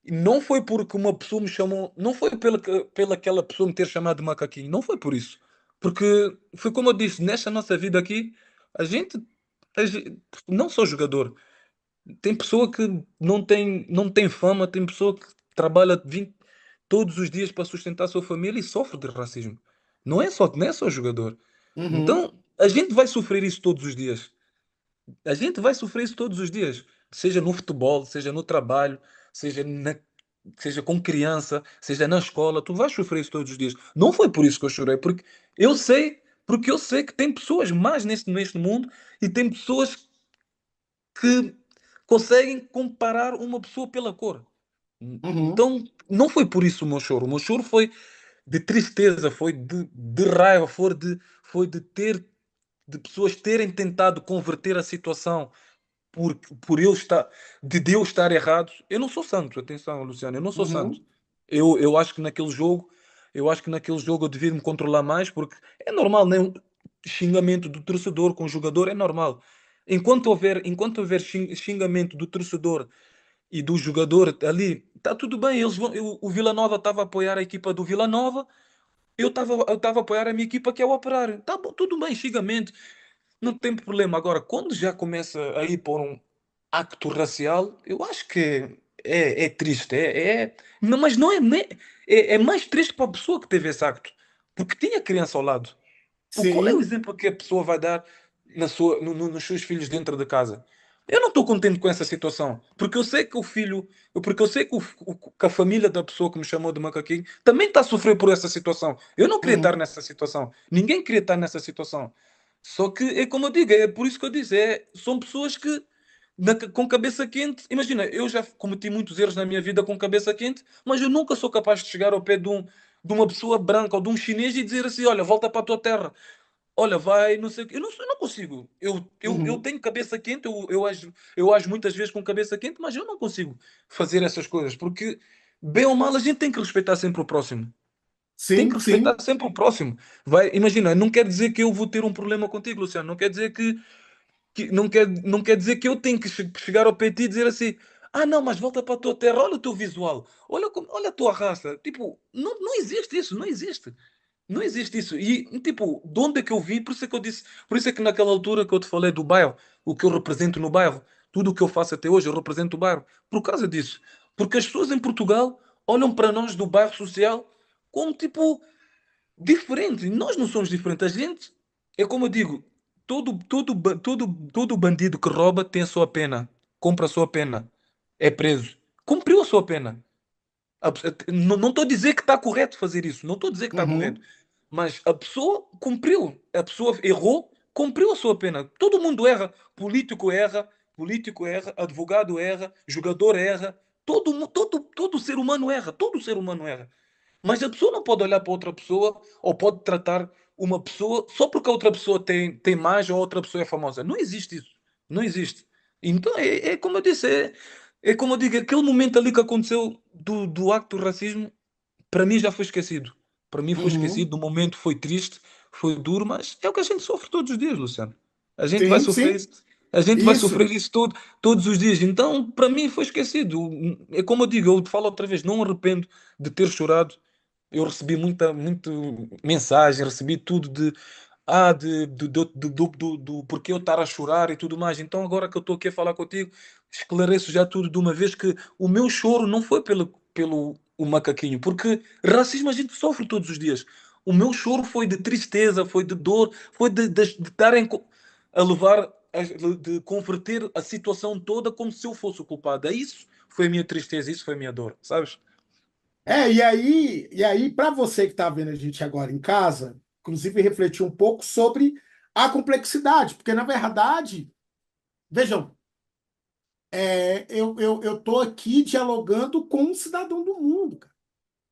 E não foi porque uma pessoa me chamou, não foi pela aquela pessoa me ter chamado de macaquinho, não foi por isso. Porque foi como eu disse, nesta nossa vida aqui, a gente, não sou jogador, tem pessoa que não tem fama, tem pessoa que trabalha todos os dias para sustentar a sua família e sofre de racismo. Não é só jogador. Uhum. Então, a gente vai sofrer isso todos os dias. A gente vai sofrer isso todos os dias. Seja no futebol, seja no trabalho, seja seja com criança, seja na escola, tu vais sofrer isso todos os dias. Não foi por isso que eu chorei, porque eu sei que tem pessoas más neste mundo e tem pessoas que conseguem comparar uma pessoa pela cor. Uhum. Então, não foi por isso o meu choro. O meu choro foi de tristeza, foi de raiva, de pessoas terem tentado converter a situação por Deus estar errado. Eu não sou santo, atenção, Luciano, eu não sou santo. Uhum. Eu acho que naquele jogo eu devia me controlar mais, porque é normal, né? Xingamento do torcedor com o jogador é normal. Enquanto houver xingamento do torcedor e do jogador ali, está tudo bem. O Vila Nova estava a apoiar a equipa do Vila Nova, eu estava a apoiar a minha equipa que é o Operário. Tá bom, tudo bem, xingamento, não tem problema. Agora, quando já começa a ir por um acto racial, eu acho que é triste. Não, mas não é, é mais triste para a pessoa que teve esse acto, porque tinha criança ao lado. Qual é o Sim. exemplo que a pessoa vai dar nos seus filhos dentro de casa? Eu não estou contente com essa situação, porque eu sei que o filho, porque eu sei que a família da pessoa que me chamou de macaquinho também está a sofrer por essa situação. Eu não queria estar Uhum. nessa situação, ninguém queria estar nessa situação. Só que é como eu digo, é por isso que eu disse, são pessoas que com cabeça quente. Imagina, eu já cometi muitos erros na minha vida com cabeça quente, mas eu nunca sou capaz de chegar ao pé de uma pessoa branca ou de um chinês e dizer assim: olha, volta para a tua terra. Olha, vai, não sei o quê. Eu não consigo. Eu Uhum. tenho cabeça quente, eu ajo muitas vezes com cabeça quente, mas eu não consigo fazer essas coisas, porque, bem ou mal, a gente tem que respeitar sempre o próximo. Tem que Sim, respeitar sim. sempre o próximo. Imagina, não quer dizer que eu vou ter um problema contigo, Luciano. Não quer dizer não quer dizer que eu tenho que chegar ao pé de ti e dizer assim: ah, não, mas volta para a tua terra, olha o teu visual, olha a tua raça. Tipo, não existe isso, não existe. Não existe isso. E, tipo, de onde é que eu vim? Por isso é que eu disse, por isso é que naquela altura que eu te falei do bairro, o que eu represento no bairro, tudo o que eu faço até hoje, eu represento o bairro. Por causa disso. Porque as pessoas em Portugal olham para nós do bairro social como, tipo, diferente. Nós não somos diferentes. A gente, é como eu digo, todo bandido que rouba tem a sua pena. Compra a sua pena. É preso. Cumpriu a sua pena. Não estou a dizer que está correto fazer isso. Não estou a dizer que está correto. Uhum. Mas a pessoa cumpriu. A pessoa errou, cumpriu a sua pena. Todo mundo erra. Político erra, advogado erra, jogador erra. Todo ser humano erra. Todo ser humano erra. Mas a pessoa não pode olhar para outra pessoa ou pode tratar uma pessoa só porque a outra pessoa tem mais ou a outra pessoa é famosa. Não existe isso. Não existe. Então é como eu disse, é como eu digo, aquele momento ali que aconteceu do acto do racismo, para mim já foi esquecido. Para mim foi Uhum. esquecido, no momento foi triste, foi duro, mas é o que a gente sofre todos os dias, Luciano. A gente vai Sim, sofrer sim. isso, a gente vai Isso. sofrer isso todos os dias. Então, para mim foi esquecido. É como eu digo, eu te falo outra vez, não me arrependo de ter chorado. Eu recebi muita mensagem, recebi tudo do porquê eu estar a chorar e tudo mais. Então, agora que eu estou aqui a falar contigo, esclareço já tudo de uma vez que o meu choro não foi pelo o macaquinho, porque racismo a gente sofre todos os dias. O meu choro foi de tristeza, foi de dor, foi de estarem a levar, de converter a situação toda como se eu fosse o culpado. É isso foi a minha tristeza, isso foi a minha dor, sabes? E aí, para você que está vendo a gente agora em casa, inclusive refletir um pouco sobre a complexidade, porque na verdade, vejam, eu tô aqui dialogando com um cidadão do mundo, cara,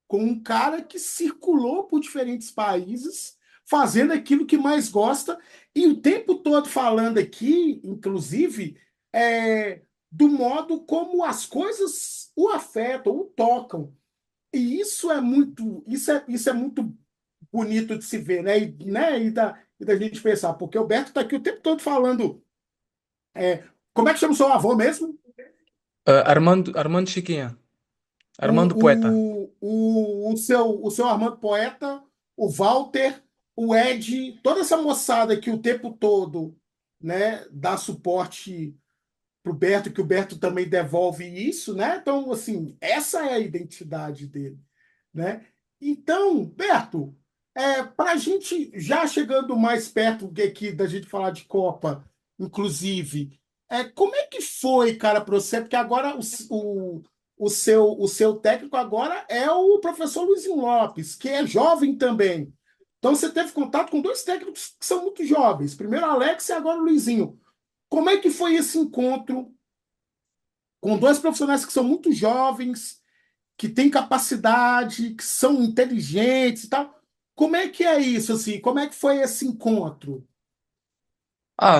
com um cara que circulou por diferentes países, fazendo aquilo que mais gosta, e o tempo todo falando aqui, inclusive, do modo como as coisas o afetam, o tocam. E isso é muito bonito de se ver, né? E da gente pensar, porque o Beto está aqui o tempo todo falando. Como é que chama o seu avô mesmo? Armando Chiquinha, Armando Poeta. O seu Armando Poeta, o Walter, o Ed, toda essa moçada que o tempo todo, né, dá suporte pro Berto, que o Berto também devolve isso, né? Então, assim, essa é a identidade dele, né? Então, Berto, para a gente já chegando mais perto aqui da gente falar de Copa, inclusive, como é que foi, cara, para você? Porque agora o seu técnico agora é o professor Luizinho Lopes, que é jovem também. Então, você teve contato com dois técnicos que são muito jovens. Primeiro o Alex e agora o Luizinho. Como é que foi esse encontro com dois profissionais que são muito jovens, que têm capacidade, que são inteligentes e tal? Como é que é isso, assim? Como é que foi esse encontro?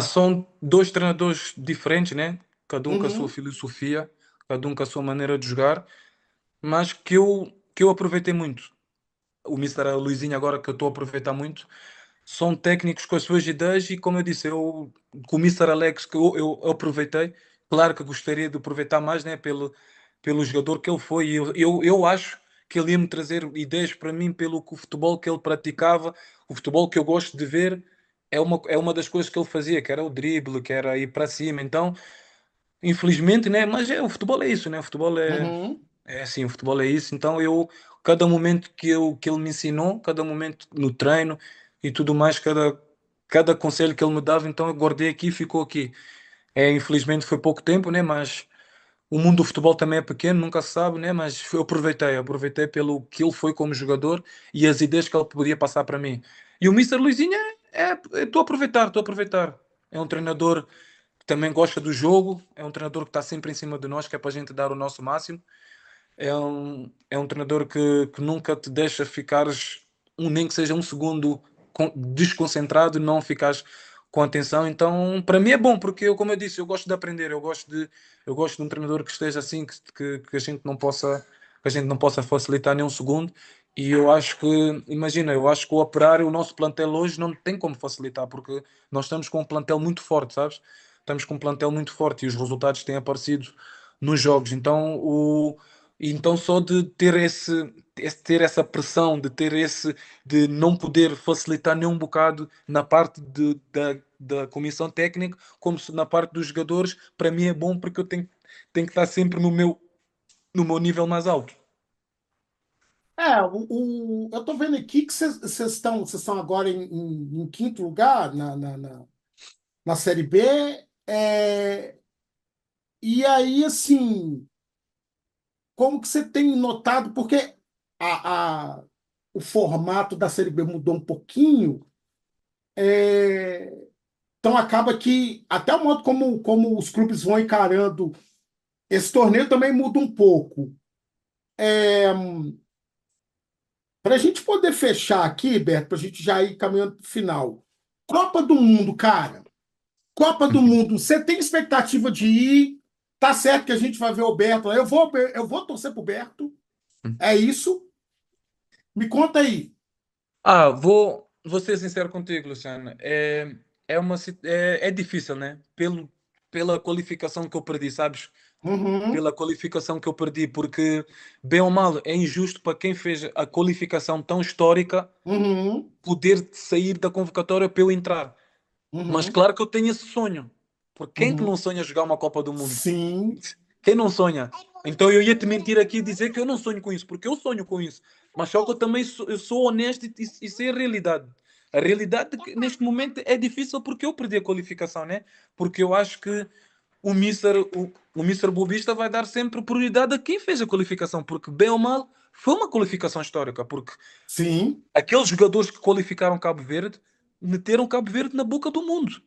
São dois treinadores diferentes, né? Cada um com a sua Uhum, filosofia, cada um com a sua maneira de jogar, mas que eu aproveitei muito. O Mister Luizinho, agora que eu estou a aproveitar muito, são técnicos com as suas ideias e, como eu disse, com o Mister Alex, que eu aproveitei. Claro que gostaria de aproveitar mais, né? Pelo jogador que ele foi. E eu acho que ele ia me trazer ideias para mim pelo que o futebol que ele praticava, o futebol que eu gosto de ver. É uma das coisas que ele fazia, que era o drible, que era ir para cima. Então, infelizmente, né? Mas o futebol é isso, né? O futebol uhum. é assim, o futebol é isso. Então cada momento que ele me ensinou, cada momento no treino e tudo mais, cada conselho que ele me dava, então eu guardei aqui e ficou aqui. Infelizmente foi pouco tempo, né? Mas o mundo do futebol também é pequeno, nunca se sabe, né? Mas eu aproveitei pelo que ele foi como jogador e as ideias que ele podia passar para mim. E o Mister Luizinho estou a aproveitar, estou a aproveitar. É um treinador que também gosta do jogo, é um treinador que está sempre em cima de nós, que é para a gente dar o nosso máximo. É um treinador que nunca te deixa ficares, nem que seja um segundo desconcentrado, não ficares com atenção. Então, para mim é bom, porque como eu disse, eu gosto de aprender, eu gosto de um treinador que esteja assim, que a gente não possa facilitar nem um segundo. E eu acho que, imagina, eu acho que o Operário, o nosso plantel hoje, não tem como facilitar, porque nós estamos com um plantel muito forte, sabes? Estamos com um plantel muito forte e os resultados têm aparecido nos jogos. Então só de ter essa pressão, de não poder facilitar nem um bocado na parte da comissão técnica, como se na parte dos jogadores, para mim é bom porque eu tenho que estar sempre no meu nível mais alto. Eu estou vendo aqui que vocês estão agora em quinto lugar na Série B. E aí, assim, como que você tem notado? Porque a, a- o formato da Série B mudou um pouquinho. Então acaba que até o modo como os clubes vão encarando esse torneio também muda um pouco. Para a gente poder fechar aqui, Beto, para a gente já ir caminhando para o final. Copa do Mundo, cara. Copa do Mundo, você tem expectativa de ir? Tá certo que a gente vai ver o Berto lá. Eu vou torcer pro Berto. É isso. Me conta aí. Vou ser sincero contigo, Luciano. É difícil, né? Pela qualificação que eu perdi, sabes? Uhum, Pela qualificação que eu perdi, porque, bem ou mal, é injusto para quem fez a qualificação tão histórica uhum, poder sair da convocatória para eu entrar. Mas uhum, claro que eu tenho esse sonho. Porque quem que não uhum. sonha jogar uma Copa do Mundo? Sim, Quem não sonha? Então eu ia te mentir aqui e dizer que eu não sonho com isso, porque eu sonho com isso. Mas só que eu também eu sou honesto e sei a realidade. A realidade é que neste momento é difícil porque eu perdi a qualificação, né? Porque eu acho que o Mister Bobista vai dar sempre prioridade a quem fez a qualificação, porque bem ou mal foi uma qualificação histórica, porque sim, aqueles jogadores que qualificaram Cabo Verde meteram Cabo Verde na boca do mundo.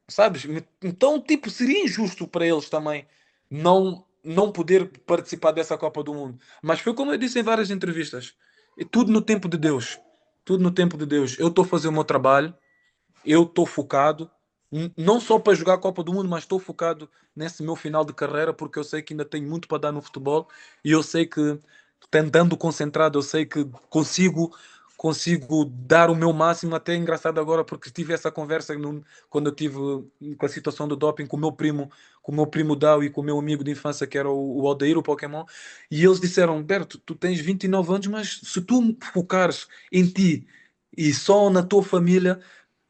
Sabes? Então, tipo, seria injusto para eles também não poder participar dessa Copa do Mundo. Mas foi como eu disse em várias entrevistas. É tudo no tempo de Deus. Tudo no tempo de Deus. Eu estou a fazer o meu trabalho, eu estou focado, não só para jogar a Copa do Mundo, mas estou focado nesse meu final de carreira, porque eu sei que ainda tenho muito para dar no futebol e eu sei que, tentando concentrado, eu sei que consigo dar o meu máximo. Até é engraçado agora, porque tive essa conversa quando eu tive com a situação do doping com o meu primo Dao e com o meu amigo de infância, que era o Aldair, o Pokémon, e eles disseram: Berto, tu tens 29 anos, mas se tu focares em ti e só na tua família,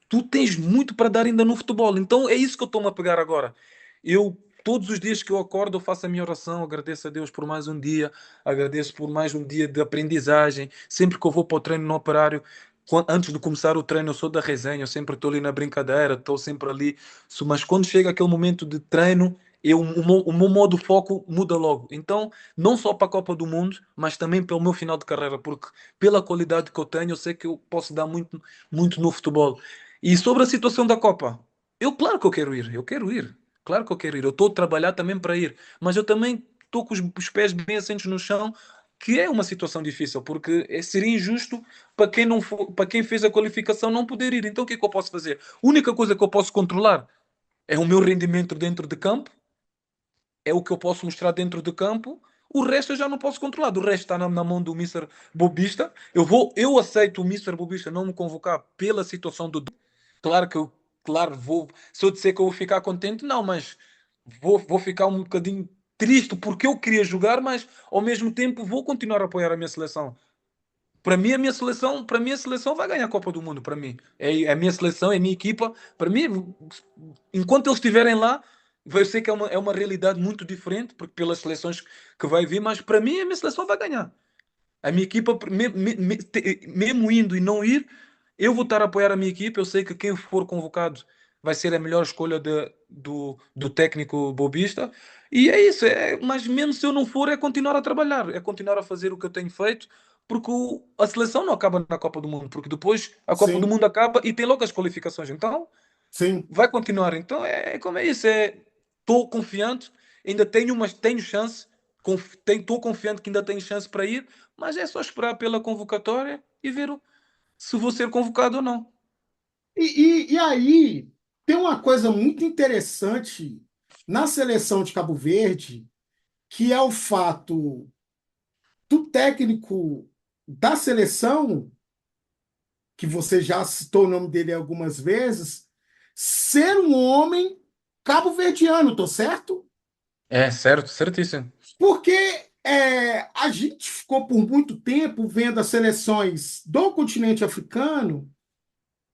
tu tens muito para dar ainda no futebol. Então é isso que eu estou-me a pegar agora. Eu, todos os dias que eu acordo, eu faço a minha oração, agradeço a Deus por mais um dia, agradeço por mais um dia de aprendizagem. Sempre que eu vou para o treino no operário, antes de começar o treino, eu sou da resenha, eu sempre estou ali na brincadeira, estou sempre ali. Mas quando chega aquele momento de treino, o meu modo de foco muda logo. Então, não só para a Copa do Mundo, mas também pelo meu final de carreira, porque pela qualidade que eu tenho, eu sei que eu posso dar muito, muito no futebol. E sobre a situação da Copa, claro que eu quero ir, eu quero ir, claro que eu quero ir, eu estou a trabalhar também para ir, mas eu também estou com os pés bem assentos no chão, que é uma situação difícil, porque seria injusto para quem não para quem fez a qualificação não poder ir. Então o que é que eu posso fazer? A única coisa que eu posso controlar é o meu rendimento dentro de campo, é o que eu posso mostrar dentro de campo. O resto eu já não posso controlar. O resto está na mão do Mister Bobista. Eu aceito o Mister Bobista não me convocar pela situação do. Claro que eu, claro, vou. Se eu disser que eu vou ficar contente, não, mas vou ficar um bocadinho triste porque eu queria jogar, mas ao mesmo tempo vou continuar a apoiar a minha seleção. Para mim a seleção vai ganhar a Copa do Mundo, para mim. É a minha seleção, é a minha equipa. Para mim, enquanto eles estiverem lá, vai ser que é uma realidade muito diferente, porque pelas seleções que vai vir, mas para mim a minha seleção vai ganhar. A minha equipa, mesmo indo e não ir, eu vou estar a apoiar a minha equipa. Eu sei que quem for convocado vai ser a melhor escolha do técnico bobista. E é isso. Mas mesmo se eu não for, é continuar a trabalhar, é continuar a fazer o que eu tenho feito, porque a seleção não acaba na Copa do Mundo, porque depois a Copa do sim, Mundo acaba e tem logo as qualificações. Então sim. vai continuar. Então é como é isso. Estou confiante, ainda tenho chance, estou confiante que ainda tenho chance para ir, mas é só esperar pela convocatória e ver se vou ser convocado ou não. E aí, tem uma coisa muito interessante na seleção de Cabo Verde, que é o fato do técnico da seleção, que você já citou o nome dele algumas vezes, ser um homem cabo-verdiano, tô certo? É, certo, certíssimo. Porque a gente ficou por muito tempo vendo as seleções do continente africano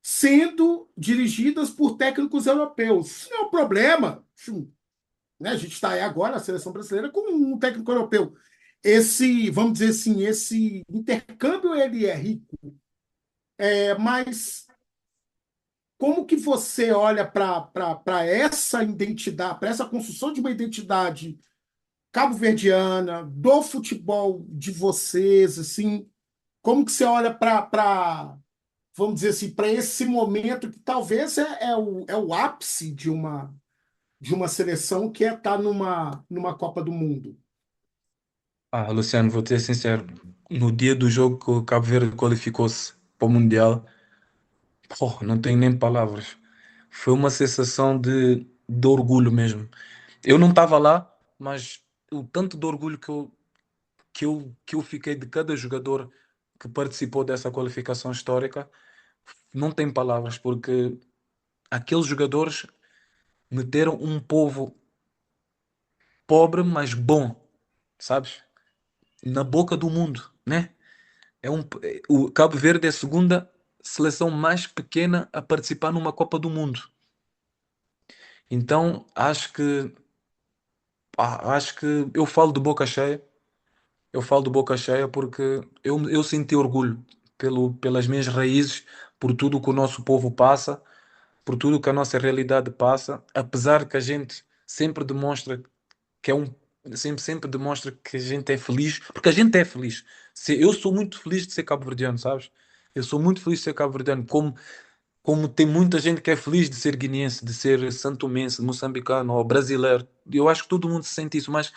sendo dirigidas por técnicos europeus. Isso não é um problema, né? A gente está aí agora, a seleção brasileira, com um técnico europeu. Esse, vamos dizer assim, esse intercâmbio ele é rico, mas como que você olha para essa identidade, para essa construção de uma identidade cabo-verdiana, do futebol de vocês, assim, como que você olha vamos dizer assim, para esse momento que talvez é o ápice de uma seleção que é estar numa Copa do Mundo? Luciano, vou ser sincero. No dia do jogo que o Cabo Verde qualificou-se para o Mundial, não tenho nem palavras. Foi uma sensação de orgulho mesmo. Eu não estava lá, mas o tanto de orgulho que eu fiquei de cada jogador que participou dessa qualificação histórica, não tem palavras, porque aqueles jogadores meteram um povo pobre, mas bom, sabes? Na boca do mundo, né? O Cabo Verde é a segunda seleção mais pequena a participar numa Copa do Mundo. Então, acho que eu falo de boca cheia. Eu falo de boca cheia porque eu senti orgulho pelas minhas raízes, por tudo que o nosso povo passa, por tudo que a nossa realidade passa, apesar que a gente sempre demonstra que é um sempre demonstra que a gente é feliz, porque a gente é feliz. Eu sou muito feliz de ser cabo-verdiano, sabes? Eu sou muito feliz de ser cabo-verdiano, como tem muita gente que é feliz de ser guineense, de ser santomense, moçambicano ou brasileiro. Eu acho que todo mundo se sente isso, mas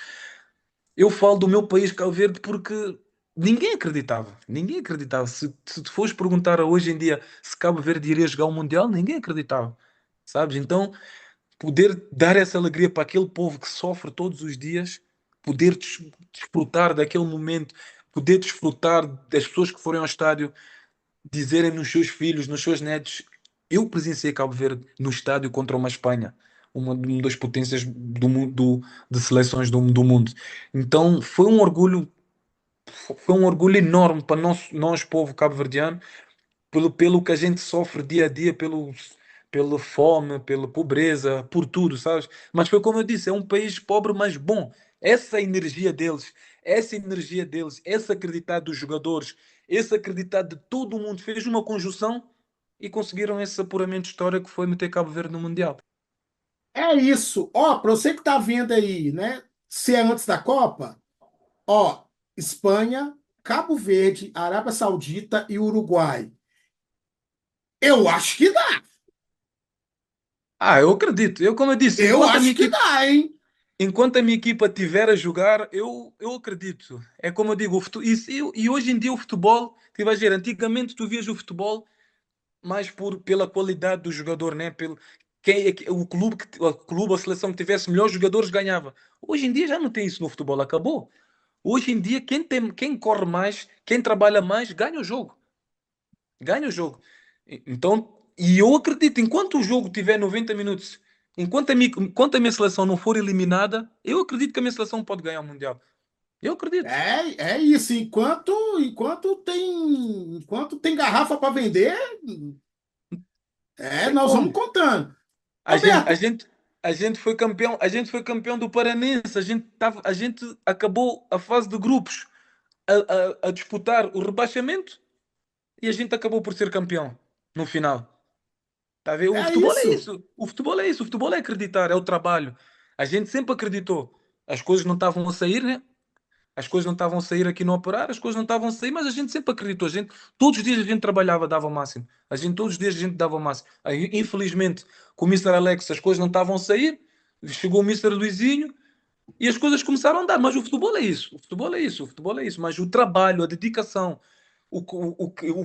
eu falo do meu país, Cabo Verde, porque ninguém acreditava. Ninguém acreditava. Se tu fores perguntar hoje em dia se Cabo Verde iria jogar o Mundial, ninguém acreditava. Sabes? Então, poder dar essa alegria para aquele povo que sofre todos os dias, poder desfrutar daquele momento, poder desfrutar das pessoas que forem ao estádio, dizerem nos seus filhos, nos seus netos. Eu presenciei Cabo Verde no estádio contra uma Espanha, uma das potências de seleções do mundo. Então foi um orgulho enorme para nós povo cabo-verdiano, pelo que a gente sofre dia a dia, pela fome, pela pobreza, por tudo, sabes? Mas foi como eu disse, é um país pobre, mas bom. Essa energia deles, esse acreditar dos jogadores, esse acreditar de todo o mundo, fez uma conjunção e conseguiram esse apuramento histórico que foi meter Cabo Verde no Mundial. É isso. Ó, para você que tá vendo aí, né? Se é antes da Copa, ó, Espanha, Cabo Verde, Arábia Saudita e Uruguai. Eu acho que dá. Ah, eu acredito. Como eu disse, Eu acho que dá, hein? enquanto a minha equipa estiver a jogar, eu acredito. É como eu digo, e hoje em dia o futebol, tu vais ver, antigamente tu vias o futebol mais pela qualidade do jogador, né? O clube, a seleção que tivesse melhores jogadores ganhava. Hoje em dia já não tem isso no futebol, acabou. Hoje em dia, quem corre mais, quem trabalha mais, ganha o jogo. Ganha o jogo. Então, e eu acredito, enquanto o jogo tiver 90 minutos, enquanto a minha seleção não for eliminada, eu acredito que a minha seleção pode ganhar o Mundial. Eu acredito. É isso. Enquanto tem garrafa para vender, Tem nós vamos como. contando. A gente, a Roberto, gente, a gente foi campeão do Paranense, a gente acabou a fase de grupos a disputar o rebaixamento e a gente acabou por ser campeão no final. Tá a ver? O é futebol é isso. isso. O futebol é isso. O futebol é acreditar, é o trabalho. A gente sempre acreditou. As coisas não estavam a sair, né? As coisas não estavam a sair aqui no operar, as coisas não estavam a sair, mas a gente sempre acreditou. Todos os dias a gente trabalhava, dava o máximo. Todos os dias a gente dava o máximo. Aí, infelizmente, com o Mister Alex as coisas não estavam a sair. Chegou o Mister Luizinho e as coisas começaram a andar. Mas o futebol é isso. O futebol é isso. O futebol é isso. Mas o trabalho, a dedicação, o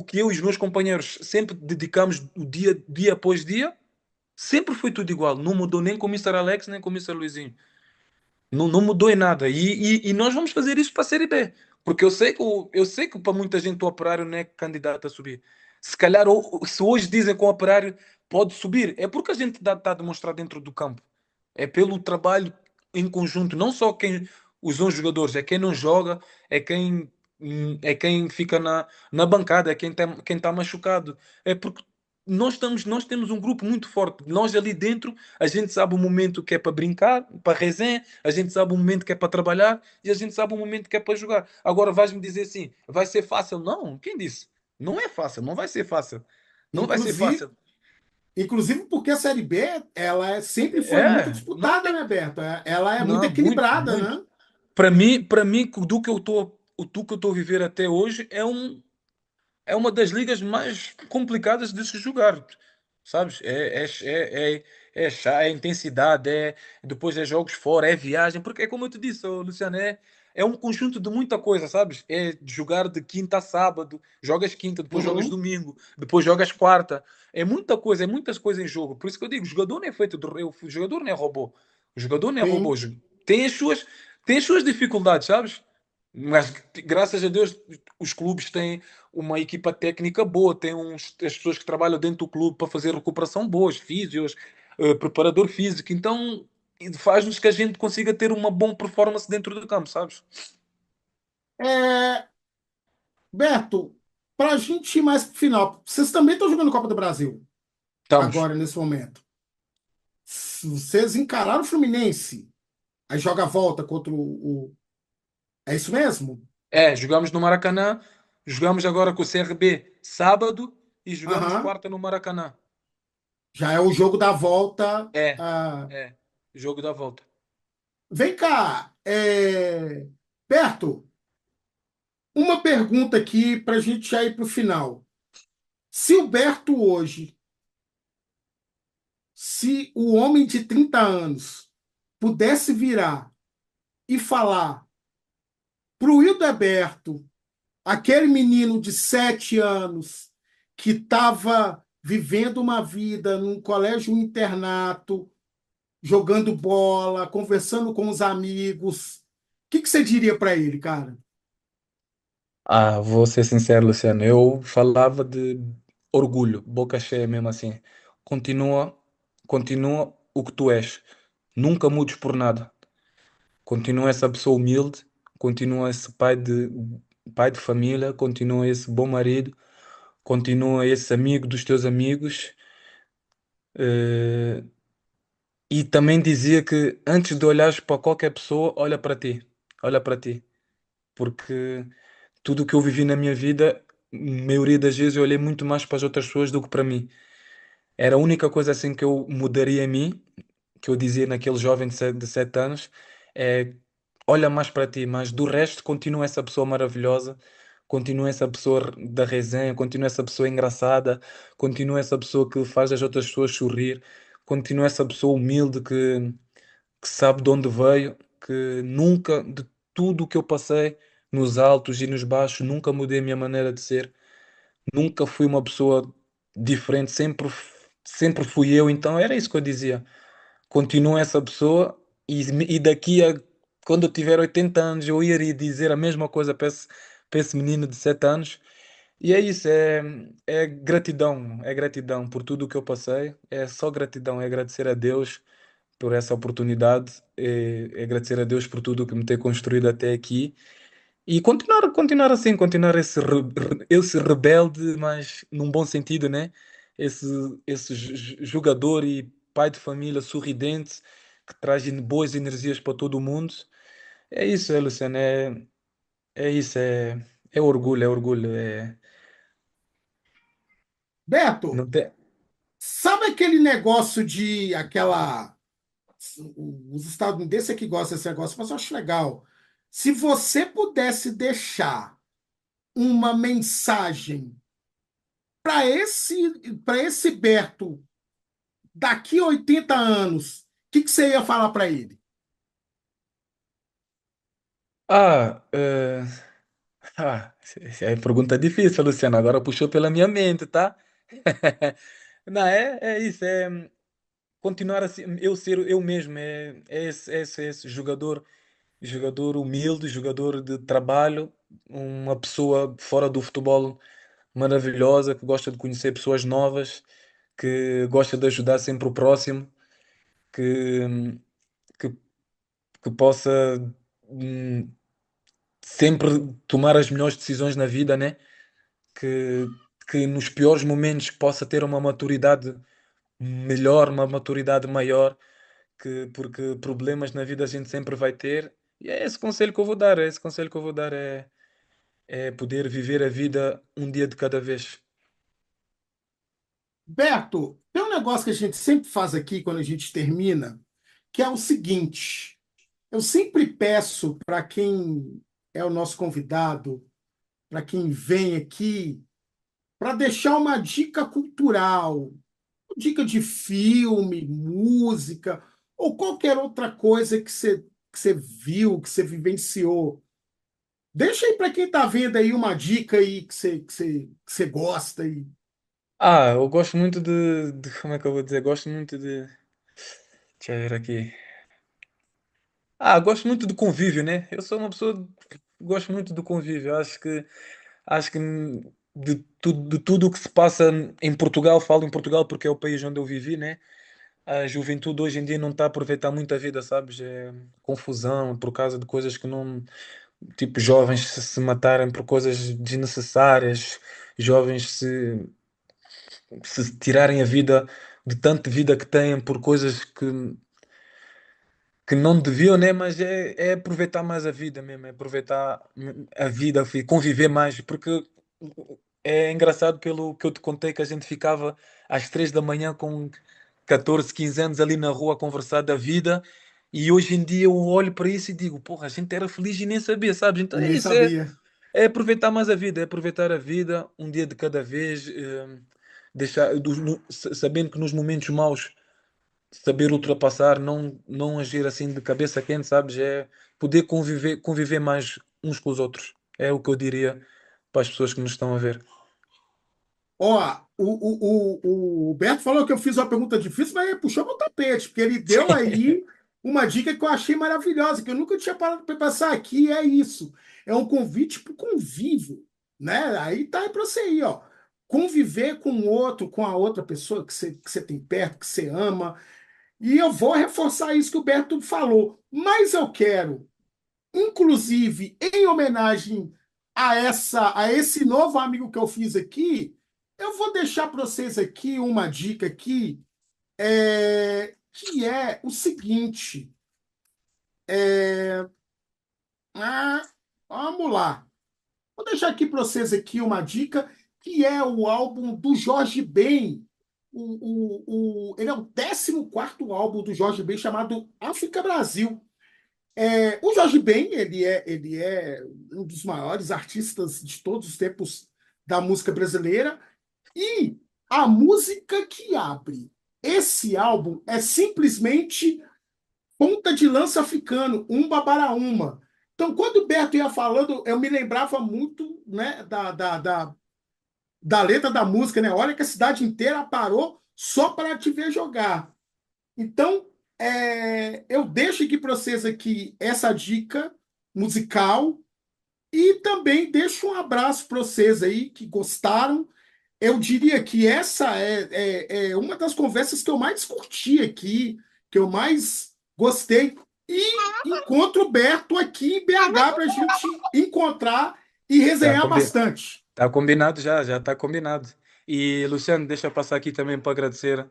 que eu e os meus companheiros sempre dedicamos dia após dia, sempre foi tudo igual. Não mudou nem com o Mister Alex, nem com o Mister Luizinho. Não, não mudou em nada. E nós vamos fazer isso para a Série B. Porque eu sei que para muita gente o Operário não é candidato a subir. Se calhar, se hoje dizem que o Operário pode subir, é porque a gente está a demonstrar dentro do campo. É pelo trabalho em conjunto, não só os 11 jogadores, é quem não joga, é quem fica na bancada, é quem tá machucado. É porque nós temos um grupo muito forte. Nós ali dentro, a gente sabe o momento que é para brincar, para resenha, a gente sabe o momento que é para trabalhar e a gente sabe o momento que é para jogar. Agora vais-me dizer assim, vai ser fácil? Não, quem disse? Não é fácil, não vai ser fácil. Não vai ser Inclusive, fácil. inclusive porque a Série B, sempre foi muito Não disputada, tem. né, Berto? Ela é muito Não, muito, equilibrada, muito. né? Para mim, do que eu estou a viver até hoje é uma das ligas mais complicadas de se jogar, sabes? É intensidade, depois é jogos fora, é viagem, porque é como eu te disse, ô, Luciano, é um conjunto de muita coisa, sabes? É de jogar de quinta a sábado, jogas quinta, depois jogas Uhum. domingo, depois jogas quarta. É muita coisa, é muitas coisas em jogo. Por isso que eu digo, o jogador não é feito o jogador não é robô. O jogador não é robô. Sim. Tem as suas, tem as suas dificuldades, sabes? Mas graças a Deus os clubes têm uma equipa técnica boa, têm as pessoas que trabalham dentro do clube para fazer recuperação boas, físios, preparador físico. Então faz-nos que a gente consiga ter uma boa performance dentro do campo, sabes? É, Beto, para a gente ir mais pro final, vocês também estão jogando Copa do Brasil Estamos. agora, nesse momento. Vocês encararam o Fluminense, aí joga a volta contra É isso mesmo? É, jogamos no Maracanã, jogamos agora com o CRB sábado e jogamos Aham. quarta no Maracanã. Já é o jogo da volta. É, ah. é, jogo da volta. Vem cá, Beto, uma pergunta aqui para a gente já ir para o final. Se o Berto hoje, se o homem de 30 anos pudesse virar e falar para o Hildeberto, aquele menino de 7 anos que estava vivendo uma vida num colégio internato, jogando bola, conversando com os amigos, o que você diria para ele, cara? Ah, vou ser sincero, Luciano. Eu falava de orgulho, boca cheia mesmo assim. Continua, continua o que tu és. Nunca mudes por nada. Continua essa pessoa humilde, continua esse pai de família, continua esse bom marido, continua esse amigo dos teus amigos. eh, e também dizia que antes de olhares para qualquer pessoa, olha para ti. Olha para ti. Porque tudo o que eu vivi na minha vida, a maioria das vezes eu olhei muito mais para as outras pessoas do que para mim. Era a única coisa assim que eu mudaria em mim, que eu dizia naquele jovem de 7 anos, é olha mais para ti, mas do resto continua essa pessoa maravilhosa, continua essa pessoa da resenha, continua essa pessoa engraçada, continua essa pessoa que faz as outras pessoas sorrir, continua essa pessoa humilde que sabe de onde veio, que nunca, de tudo o que eu passei, nos altos e nos baixos, nunca mudei a minha maneira de ser, nunca fui uma pessoa diferente, sempre fui eu, então era isso que eu dizia. Continua essa pessoa e daqui a quando eu tiver 80 anos eu iria dizer a mesma coisa para esse menino de 7 anos. E é isso, é gratidão por tudo o que eu passei, é só gratidão, é agradecer a Deus por essa oportunidade, é agradecer a Deus por tudo o que me tem construído até aqui e continuar assim, continuar esse rebelde, mas num bom sentido, né? Esse, esse jogador e pai de família sorridente que traz boas energias para todo o mundo. É isso, Luciano, é isso, é orgulho, é orgulho. Beto, Não tem... sabe aquele negócio de aquela. Os estadunidenses é que gostam desse negócio, mas eu acho legal. Se você pudesse deixar uma mensagem para esse Berto daqui a 80 anos, que você ia falar para ele? Ah, essa é pergunta difícil, Luciano. Agora puxou pela minha mente, tá? Não, é isso, é continuar assim, eu ser eu mesmo, esse jogador humilde, jogador de trabalho, uma pessoa fora do futebol maravilhosa, que gosta de conhecer pessoas novas, que gosta de ajudar sempre o próximo, que, que, que possa hum, sempre tomar as melhores decisões na vida, né? Que, que nos piores momentos possa ter uma maturidade melhor, uma maturidade maior, porque problemas na vida a gente sempre vai ter. E é esse conselho que eu vou dar, é esse conselho que eu vou dar é poder viver a vida um dia de cada vez. Beto, tem um negócio que a gente sempre faz aqui quando a gente termina, que é o seguinte: eu sempre peço para quem é o nosso convidado, para quem vem aqui, para deixar uma dica cultural, dica de filme, música, ou qualquer outra coisa que você viu, que você vivenciou. Deixa aí para quem está vendo aí uma dica aí que você gosta aí. Ah, eu gosto muito como é que eu vou dizer? Gosto muito de. Deixa eu ver aqui. Gosto muito do convívio, né? Eu sou uma pessoa que gosto muito do convívio. Acho que de tudo o que se passa em Portugal, falo em Portugal porque é o país onde eu vivi, né? A juventude hoje em dia não está a aproveitar muito a vida, sabes? É confusão por causa de coisas que não. Tipo, jovens se matarem por coisas desnecessárias, jovens se tirarem a vida de tanta vida que têm por coisas que não deviam, né? Mas é aproveitar mais a vida mesmo, é aproveitar a vida, conviver mais, porque é engraçado pelo que eu te contei que a gente ficava às 3 da manhã com 14, 15 anos ali na rua a conversar da vida. E hoje em dia eu olho para isso e digo, porra, a gente era feliz e nem sabia, sabes? Então E é nem isso, sabia. é aproveitar mais a vida, é aproveitar a vida um dia de cada vez, deixar, sabendo que nos momentos maus saber ultrapassar, não agir assim de cabeça quente, sabes? É poder conviver mais uns com os outros. É o que eu diria para as pessoas que nos estão a ver. Ó, o Beto falou que eu fiz uma pergunta difícil, mas ele puxou meu tapete, porque ele deu aí uma dica que eu achei maravilhosa, que eu nunca tinha parado para pensar aqui, é isso. É um convite para o convívio, né? Aí tá aí para você aí, ó. Conviver com o outro, com a outra pessoa que você tem perto, que você ama. E eu vou reforçar isso que o Beto falou. Mas eu quero, inclusive, em homenagem a esse novo amigo que eu fiz aqui, eu vou deixar para vocês aqui uma dica aqui, que é o seguinte. Ah, vamos lá. Vou deixar aqui para vocês aqui uma dica que é o álbum do Jorge Ben. Ele é o 14º álbum do Jorge Ben chamado África Brasil. O Jorge Ben, ele é um dos maiores artistas de todos os tempos da música brasileira. E a música que abre esse álbum é simplesmente Ponta de Lança Africano, Umba Para Uma. Então, quando o Berto ia falando, eu me lembrava muito, né, da letra da música, né? Olha que a cidade inteira parou só para te ver jogar. Então, eu deixo aqui para vocês aqui essa dica musical e também deixo um abraço para vocês aí que gostaram. Eu diria que essa é uma das conversas que eu mais curti aqui, que eu mais gostei. E encontro o Berto aqui em BH para a gente encontrar e Tá, resenhar bastante. tá combinado já tá combinado. E Luciano, deixa eu passar aqui também para agradecer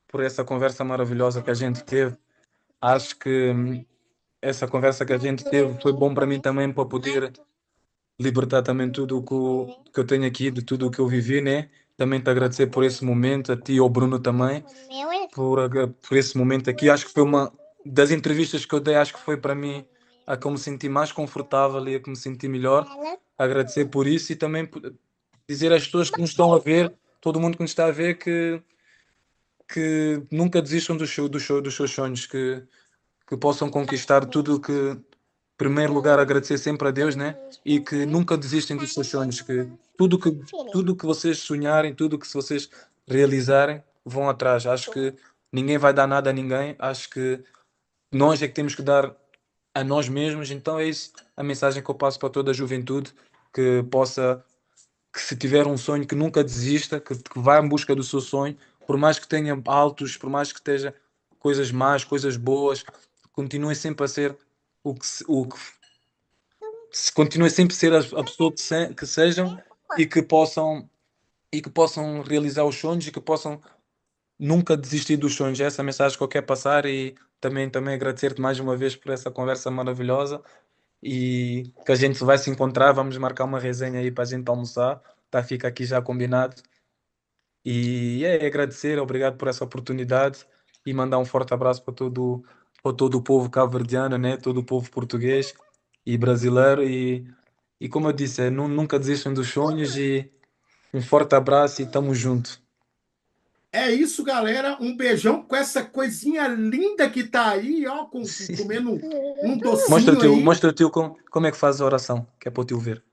por essa conversa maravilhosa que a gente teve. Acho que essa conversa que a gente teve foi bom para mim também para poder libertar também tudo que eu tenho aqui, de tudo o que eu vivi, né? Também te agradecer por esse momento, a ti e ao Bruno também, por esse momento aqui. Acho que foi uma das entrevistas que eu dei, acho que foi para mim a que eu me senti mais confortável e a que me senti melhor. Agradecer por isso e também dizer às pessoas que nos estão a ver, todo mundo que nos está a ver, que nunca desistam dos seus sonhos, que possam conquistar tudo o que, em primeiro lugar, agradecer sempre a Deus, né? E que nunca desistem dos seus sonhos, que tudo que, tudo que vocês sonharem, tudo que se vocês realizarem, vão atrás. Acho que ninguém vai dar nada a ninguém, acho que nós é que temos que dar a nós mesmos, então é isso a mensagem que eu passo para toda a juventude, que possa, que se tiver um sonho, que nunca desista, que vá em busca do seu sonho, por mais que tenha altos, por mais que esteja coisas más, coisas boas, continue sempre a ser o que continue sempre a ser a pessoa que sejam e que possam realizar os sonhos e que possam nunca desistir dos sonhos. É essa a mensagem que eu quero passar e também agradecer-te mais uma vez por essa conversa maravilhosa e que a gente vai se encontrar, vamos marcar uma resenha aí para a gente almoçar, tá? Fica aqui já combinado. E é agradecer, obrigado por essa oportunidade e mandar um forte abraço para todo o povo cabo-verdiano, né? Todo o povo português e brasileiro. E como eu disse, nunca desistam dos sonhos e um forte abraço e tamo junto. É isso, galera. Um beijão com essa coisinha linda que tá aí, ó, comendo um docinho aí. Mostra o teu como é que faz a oração, que é para o teu ver.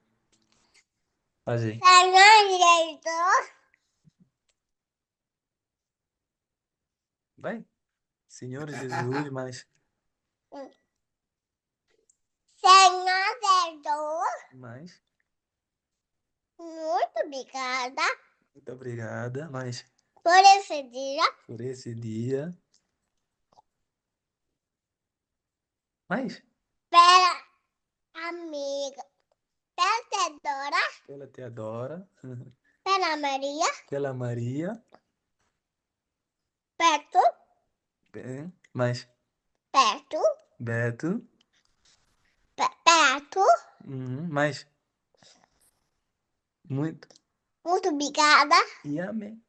Faz aí. Bem, Senhor Jesus, mas Senhor, Mais. muito obrigada Muito obrigada. Mais. por esse dia. Por esse dia. Mais. Pela amiga. Pela Teodora. Pela Teodora. Pela Maria. Pela Maria. Perto. Mais. Perto. Beto. Perto. Mais. Muito. Muito obrigada. E amém.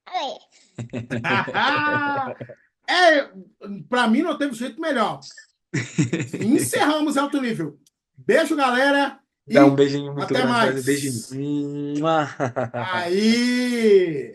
Amém. É, para mim não teve jeito melhor. Encerramos alto nível. Beijo, galera. Dá um E beijinho muito até grande. Faz um mais. beijinho. Mua. Aí.